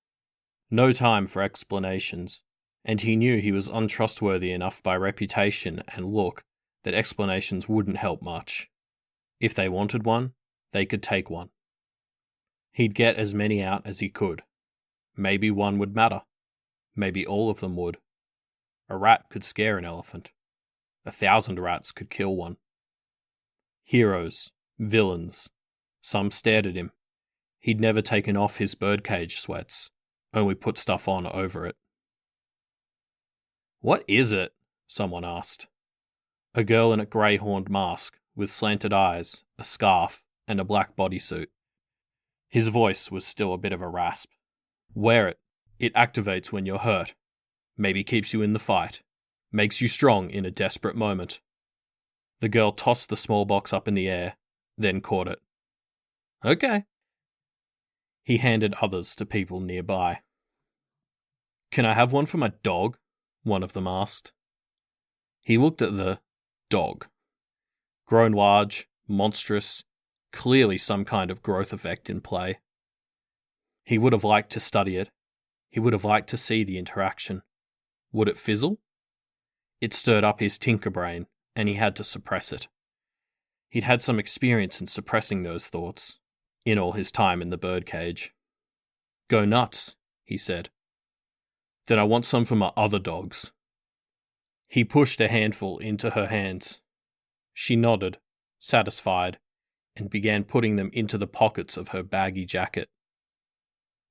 No time for explanations, and he knew he was untrustworthy enough by reputation and look that explanations wouldn't help much. If they wanted one, they could take one. He'd get as many out as he could. Maybe one would matter. Maybe all of them would. A rat could scare an elephant. 1,000 rats could kill one. Heroes, villains. Some stared at him. He'd never taken off his birdcage sweats, only put stuff on over it. "What is it?" someone asked. A girl in a grey-horned mask, with slanted eyes, a scarf, and a black bodysuit. His voice was still a bit of a rasp. "Wear it. It activates when you're hurt. Maybe keeps you in the fight. Makes you strong in a desperate moment." The girl tossed the small box up in the air, then caught it. "Okay." He handed others to people nearby. "Can I have one for my dog?" one of them asked. He looked at the dog. Grown large, monstrous, clearly some kind of growth effect in play. He would have liked to study it. He would have liked to see the interaction. Would it fizzle? It stirred up his tinker brain, and he had to suppress it. He'd had some experience in suppressing those thoughts, in all his time in the birdcage. "Go nuts," he said. "Then I want some for my other dogs." He pushed a handful into her hands. She nodded, satisfied, and began putting them into the pockets of her baggy jacket.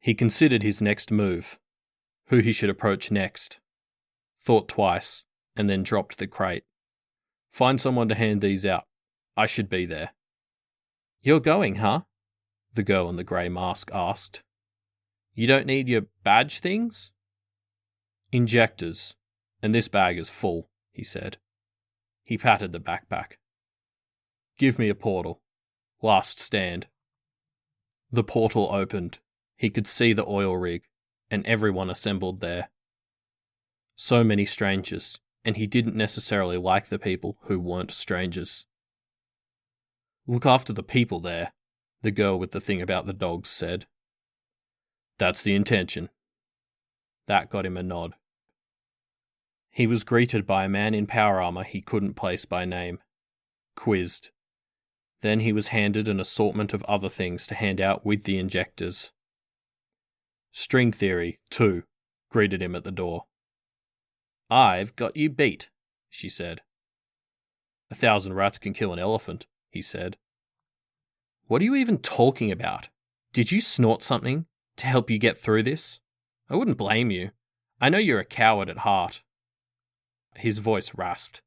He considered his next move, who he should approach next, thought twice, and then dropped the crate. "Find someone to hand these out. I should be there." "You're going, huh?" the girl in the grey mask asked. "You don't need your badge things?" "Injectors, and this bag is full," he said. He patted the backpack. "Give me a portal. Last stand." The portal opened. He could see the oil rig, and everyone assembled there. So many strangers, and he didn't necessarily like the people who weren't strangers. "Look after the people there," the girl with the thing about the dogs said. "That's the intention." That got him a nod. He was greeted by a man in power armor he couldn't place by name. Quizzed. Then he was handed an assortment of other things to hand out with the injectors. String Theory, too, greeted him at the door. "I've got you beat," she said. "1,000 rats can kill an elephant," he said. "What are you even talking about? Did you snort something to help you get through this? I wouldn't blame you. I know you're a coward at heart." His voice rasped.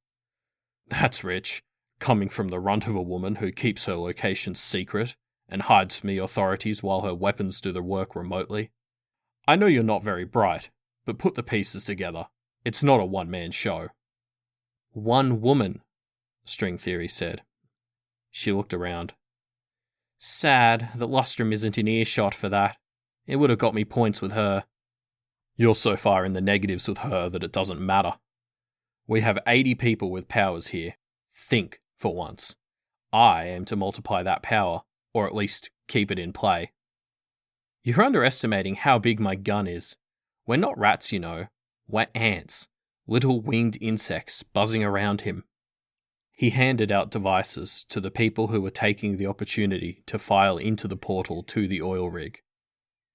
"That's rich, coming from the runt of a woman who keeps her location secret and hides from the authorities while her weapons do the work remotely. I know you're not very bright, but put the pieces together. It's not a one-man show." "One woman," String Theory said. She looked around. "Sad that Lustrum isn't in earshot for that. It would have got me points with her." "You're so far in the negatives with her that it doesn't matter. We have 80 people with powers here. Think, for once. I aim to multiply that power, or at least keep it in play." "You're underestimating how big my gun is. We're not rats, you know. We're ants. Little winged insects buzzing around him." He handed out devices to the people who were taking the opportunity to file into the portal to the oil rig.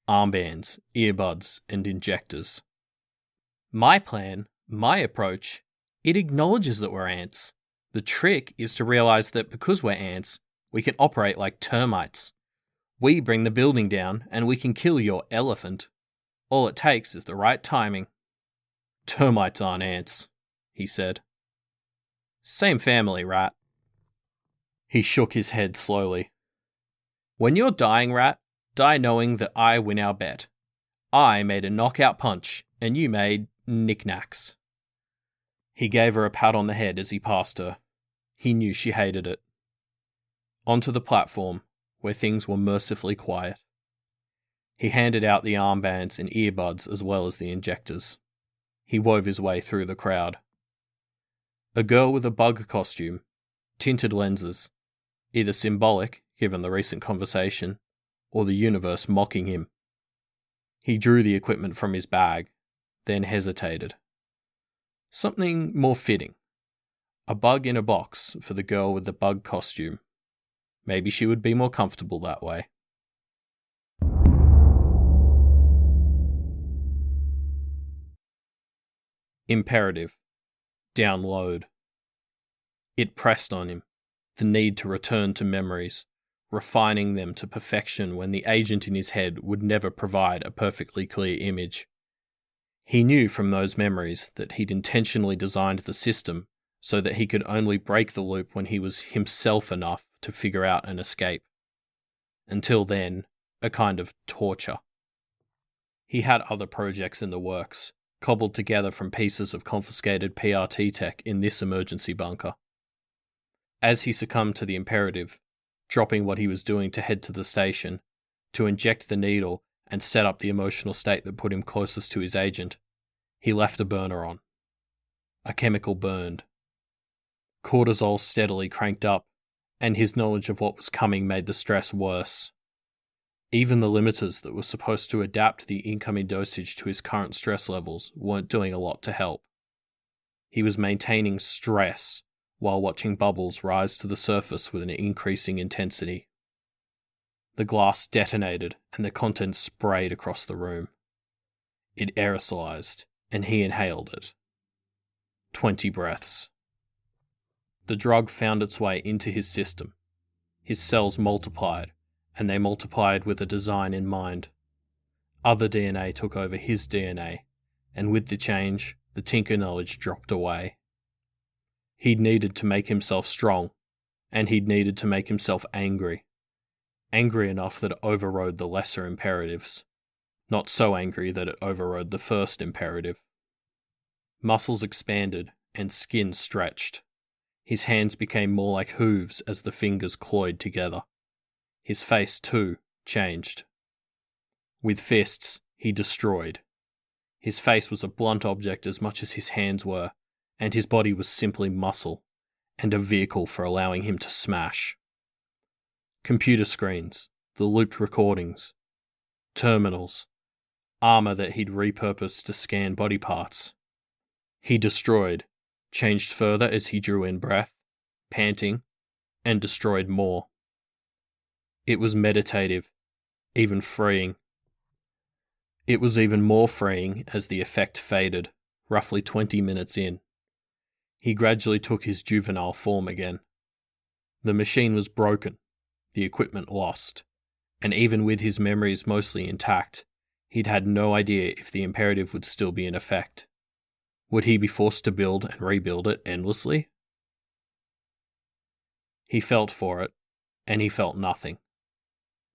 Armbands, earbuds, and injectors. "My plan, my approach, it acknowledges that we're ants. The trick is to realize that because we're ants, we can operate like termites. We bring the building down, and we can kill your elephant. All it takes is the right timing." "Termites aren't ants," he said. "Same family, rat." He shook his head slowly. "When you're dying, rat, die knowing that I win our bet. I made a knockout punch, and you made knickknacks." He gave her a pat on the head as he passed her. He knew she hated it. Onto the platform, where things were mercifully quiet. He handed out the armbands and earbuds as well as the injectors. He wove his way through the crowd. A girl with a bug costume, tinted lenses, either symbolic, given the recent conversation, or the universe mocking him. He drew the equipment from his bag, then hesitated. Something more fitting. A bug in a box for the girl with the bug costume. Maybe she would be more comfortable that way. Imperative. Download. It pressed on him, the need to return to memories, refining them to perfection when the agent in his head would never provide a perfectly clear image. He knew from those memories that he'd intentionally designed the system so that he could only break the loop when he was himself enough to figure out an escape. Until then, a kind of torture. He had other projects in the works, cobbled together from pieces of confiscated PRT tech in this emergency bunker. As he succumbed to the imperative, dropping what he was doing to head to the station, to inject the needle and set up the emotional state that put him closest to his agent, he left a burner on. A chemical burned. Cortisol steadily cranked up, and his knowledge of what was coming made the stress worse. Even the limiters that were supposed to adapt the incoming dosage to his current stress levels weren't doing a lot to help. He was maintaining stress while watching bubbles rise to the surface with an increasing intensity. The glass detonated and the contents sprayed across the room. It aerosolized, and he inhaled it. 20 breaths. The drug found its way into his system. His cells multiplied, and they multiplied with a design in mind. Other DNA took over his DNA, and with the change, the Tinker knowledge dropped away. He'd needed to make himself strong, and he'd needed to make himself angry. Angry enough that it overrode the lesser imperatives. Not so angry that it overrode the first imperative. Muscles expanded, and skin stretched. His hands became more like hooves as the fingers clawed together. His face, too, changed. With fists, he destroyed. His face was a blunt object as much as his hands were, and his body was simply muscle, and a vehicle for allowing him to smash. Computer screens, the looped recordings, terminals, armor that he'd repurposed to scan body parts. He destroyed, changed further as he drew in breath, panting, and destroyed more. It was meditative, even freeing. It was even more freeing as the effect faded, roughly 20 minutes in. He gradually took his juvenile form again. The machine was broken, the equipment lost, and even with his memories mostly intact, he'd had no idea if the imperative would still be in effect. Would he be forced to build and rebuild it endlessly? He felt for it, and he felt nothing.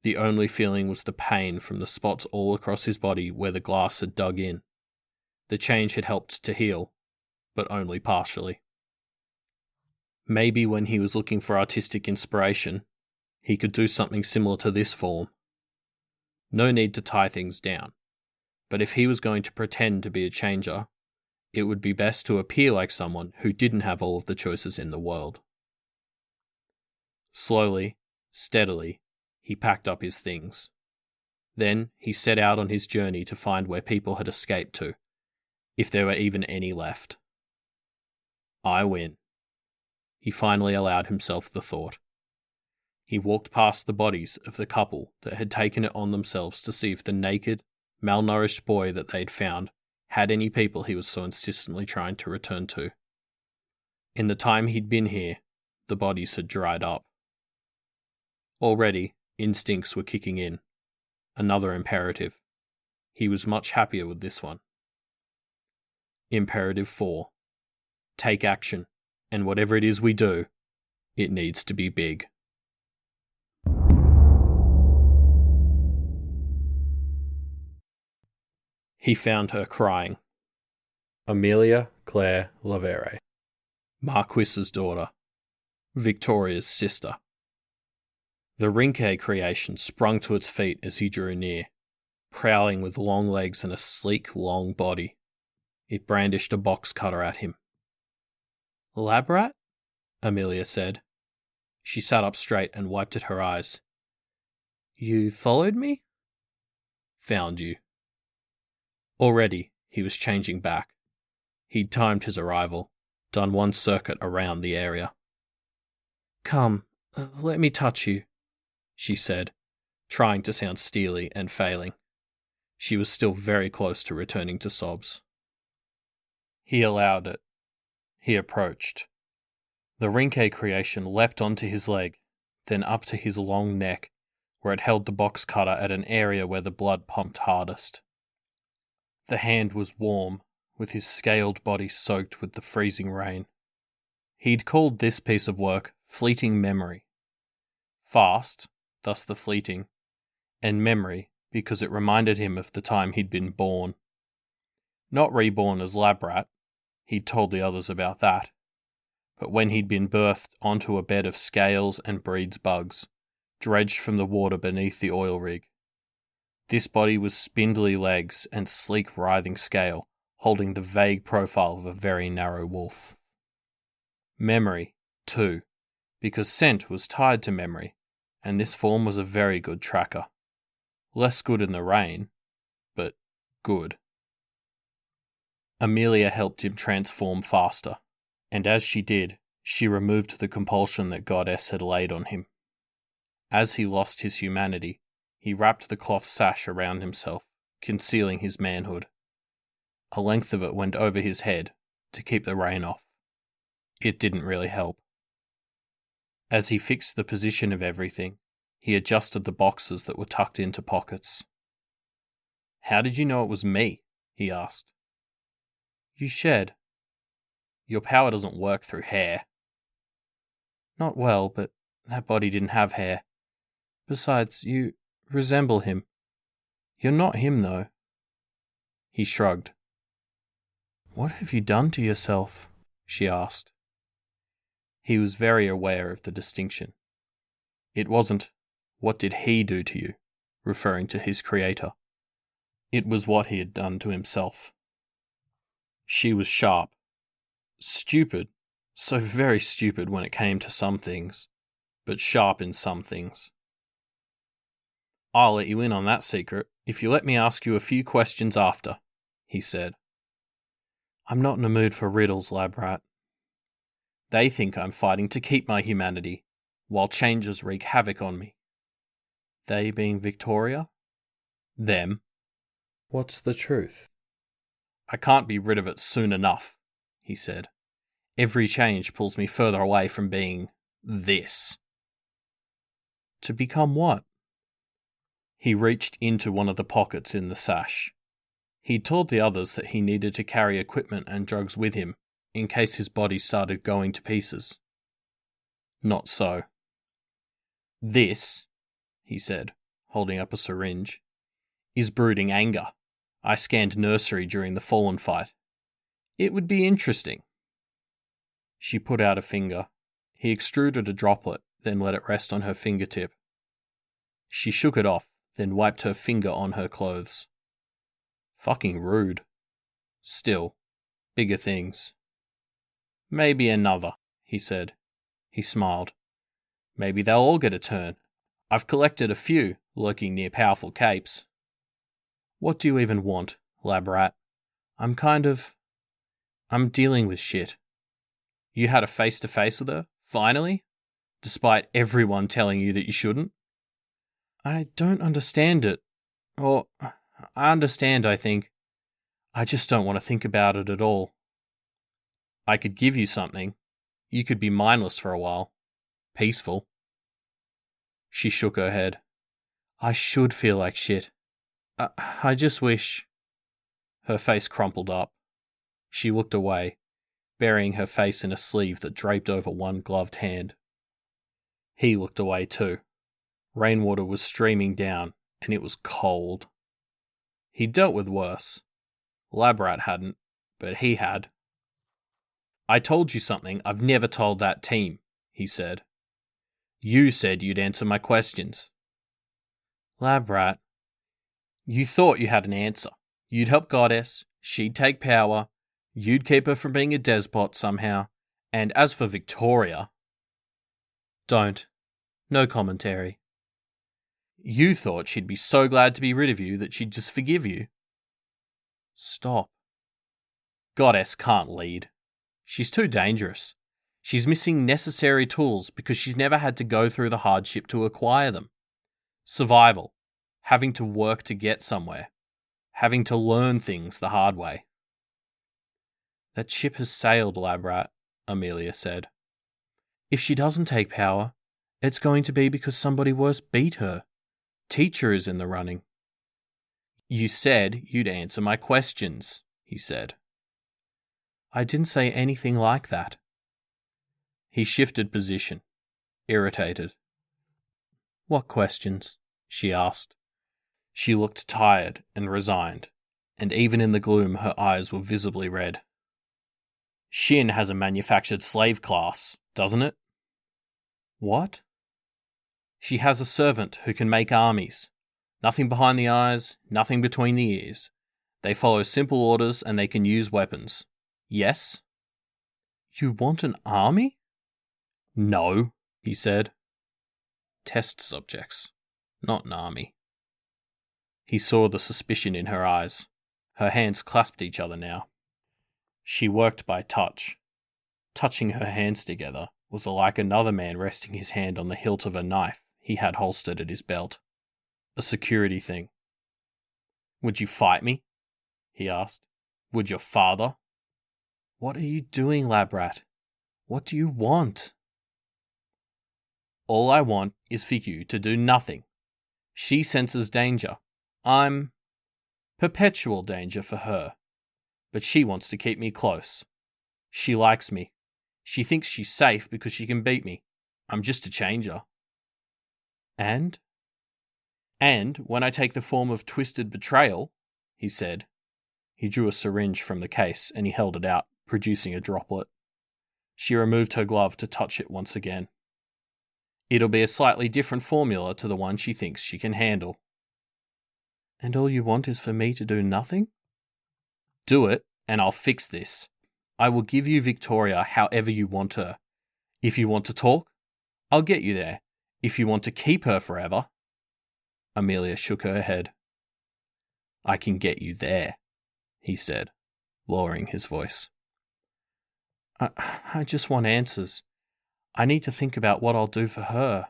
The only feeling was the pain from the spots all across his body where the glass had dug in. The change had helped to heal, but only partially. Maybe when he was looking for artistic inspiration, he could do something similar to this form. No need to tie things down, but if he was going to pretend to be a changer, it would be best to appear like someone who didn't have all of the choices in the world. Slowly, steadily, he packed up his things. Then he set out on his journey to find where people had escaped to, if there were even any left. I win. He finally allowed himself the thought. He walked past the bodies of the couple that had taken it on themselves to see if the naked, malnourished boy that they'd found had any people he was so insistently trying to return to. In the time he'd been here, the bodies had dried up. Already, instincts were kicking in. Another imperative. He was much happier with this one. Imperative 4. Take action, and whatever it is we do, it needs to be big. He found her crying. Amelia Claire Lavere, Marquis's daughter, Victoria's sister. The Rinke creation sprung to its feet as he drew near, prowling with long legs and a sleek, long body. It brandished a box cutter at him. Lab rat? Amelia said. She sat up straight and wiped at her eyes. You followed me? Found you. Already, he was changing back. He'd timed his arrival, done one circuit around the area. Come, let me touch you, she said, trying to sound steely and failing. She was still very close to returning to sobs. He allowed it. He approached. The Rinke creation leapt onto his leg, then up to his long neck, where it held the box cutter at an area where the blood pumped hardest. The hand was warm, with his scaled body soaked with the freezing rain. He'd called this piece of work fleeting memory. Fast, thus the fleeting, and memory because it reminded him of the time he'd been born. Not reborn as lab rat, he'd told the others about that, but when he'd been birthed onto a bed of scales and breeds bugs, dredged from the water beneath the oil rig. This body was spindly legs and sleek writhing scale, holding the vague profile of a very narrow wolf. Memory, too, because scent was tied to memory, and this form was a very good tracker. Less good in the rain, but good. Amelia helped him transform faster, and as she did, she removed the compulsion that Goddess had laid on him. As he lost his humanity, he wrapped the cloth sash around himself, concealing his manhood. A length of it went over his head, to keep the rain off. It didn't really help. As he fixed the position of everything, he adjusted the boxes that were tucked into pockets. How did you know it was me? He asked. You shed. Your power doesn't work through hair. Not well, but that body didn't have hair. Besides, you resemble him. You're not him, though. He shrugged. What have you done to yourself? She asked. He was very aware of the distinction. It wasn't, what did he do to you, referring to his creator. It was what he had done to himself. She was sharp. Stupid, so very stupid when it came to some things, but sharp in some things. I'll let you in on that secret if you let me ask you a few questions after, he said. I'm not in a mood for riddles, lab rat. They think I'm fighting to keep my humanity, while changes wreak havoc on me. They being Victoria? Them. What's the truth? I can't be rid of it soon enough, he said. Every change pulls me further away from being this. To become what? He reached into one of the pockets in the sash. He'd told the others that he needed to carry equipment and drugs with him in case his body started going to pieces. Not so. This, he said, holding up a syringe, is brooding anger. I scanned nursery during the Fallen fight. It would be interesting. She put out a finger. He extruded a droplet, then let it rest on her fingertip. She shook it off, then wiped her finger on her clothes. Fucking rude. Still, bigger things. Maybe another, he said. He smiled. Maybe they'll all get a turn. I've collected a few, lurking near powerful capes. What do you even want, lab rat? I'm dealing with shit. You had a face-to-face with her, finally? Despite everyone telling you that you shouldn't? I don't understand it. Or, I understand, I think. I just don't want to think about it at all. I could give you something. You could be mindless for a while. Peaceful. She shook her head. I should feel like shit. I just wish... Her face crumpled up. She looked away, burying her face in a sleeve that draped over one gloved hand. He looked away too. Rainwater was streaming down, and it was cold. He dealt with worse. Labrat hadn't, but he had. I told you something I've never told that team, he said. You said you'd answer my questions. Labrat, you thought you had an answer. You'd help Goddess, she'd take power, you'd keep her from being a despot somehow, and as for Victoria... Don't. No commentary. You thought she'd be so glad to be rid of you that she'd just forgive you. Stop. Goddess can't lead. She's too dangerous. She's missing necessary tools because she's never had to go through the hardship to acquire them. Survival. Having to work to get somewhere. Having to learn things the hard way. That ship has sailed, Labrat, Amelia said. If she doesn't take power, it's going to be because somebody worse beat her. Teacher is in the running. You said you'd answer my questions, he said. I didn't say anything like that. He shifted position, irritated. What questions? She asked. She looked tired and resigned, and even in the gloom her eyes were visibly red. Shin has a manufactured slave class, doesn't it? What? She has a servant who can make armies. Nothing behind the eyes, nothing between the ears. They follow simple orders and they can use weapons. Yes? You want an army? No, he said. Test subjects, not an army. He saw the suspicion in her eyes. Her hands clasped each other now. She worked by touch. Touching her hands together was like another man resting his hand on the hilt of a knife he had holstered at his belt. A security thing. Would you fight me? He asked. Would your father? What are you doing, Labrat? What do you want? All I want is for you to do nothing. She senses danger. I'm perpetual danger for her. But she wants to keep me close. She likes me. She thinks she's safe because she can beat me. I'm just a changer. And? And when I take the form of twisted betrayal, he said. He drew a syringe from the case and he held it out, producing a droplet. She removed her glove to touch it once again. It'll be a slightly different formula to the one she thinks she can handle. And all you want is for me to do nothing? Do it, and I'll fix this. I will give you Victoria however you want her. If you want to talk, I'll get you there. If you want to keep her forever... Amelia shook her head. I can get you there, he said, lowering his voice. I just want answers. I need to think about what I'll do for her.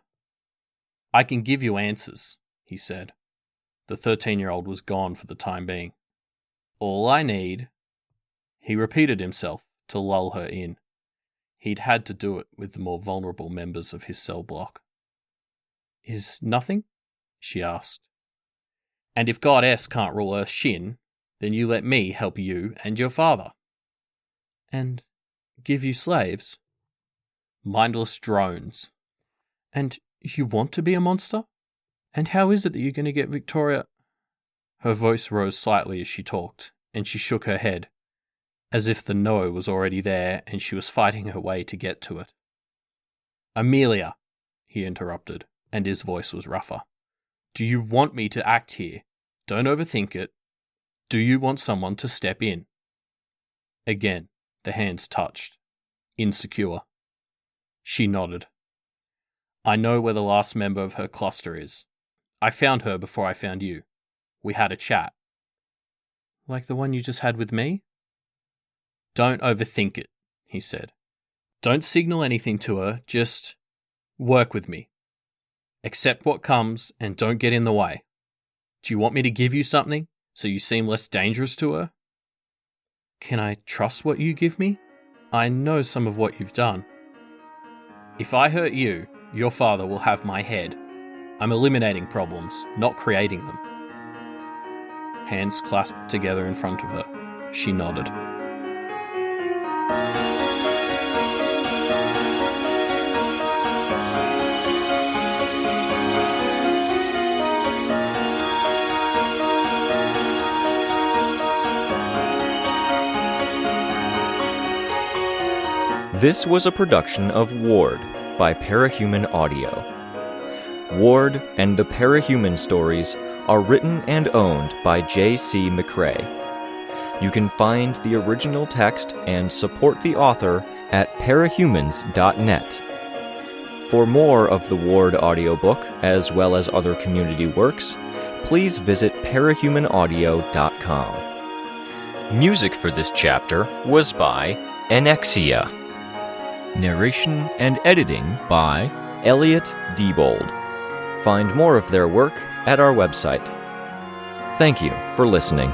I can give you answers, he said. The 13-year-old was gone for the time being. All I need, he repeated himself to lull her in. He'd had to do it with the more vulnerable members of his cell block. Is nothing? She asked. And if Goddess can't rule Earth Shin, then you let me help you and your father. And give you slaves? Mindless drones. And you want to be a monster? And how is it that you're going to get Victoria? Her voice rose slightly as she talked, and she shook her head, as if the no was already there and she was fighting her way to get to it. Amelia, he interrupted, and his voice was rougher. Do you want me to act here? Don't overthink it. Do you want someone to step in? Again, the hands touched. Insecure. She nodded. I know where the last member of her cluster is. I found her before I found you. We had a chat. Like the one you just had with me? Don't overthink it, he said. Don't signal anything to her, just work with me. Accept what comes and don't get in the way. Do you want me to give you something so you seem less dangerous to her? Can I trust what you give me? I know some of what you've done. If I hurt you, your father will have my head. I'm eliminating problems, not creating them. Hands clasped together in front of her. She nodded. This was a production of Ward by Parahuman Audio. Ward and the Parahuman stories are written and owned by J.C. McCrae. You can find the original text and support the author at parahumans.net. For more of the Ward audiobook, as well as other community works, please visit parahumanaudio.com. Music for this chapter was by Enexia. Narration and editing by Elliot Diebold. Find more of their work at our website. Thank you for listening.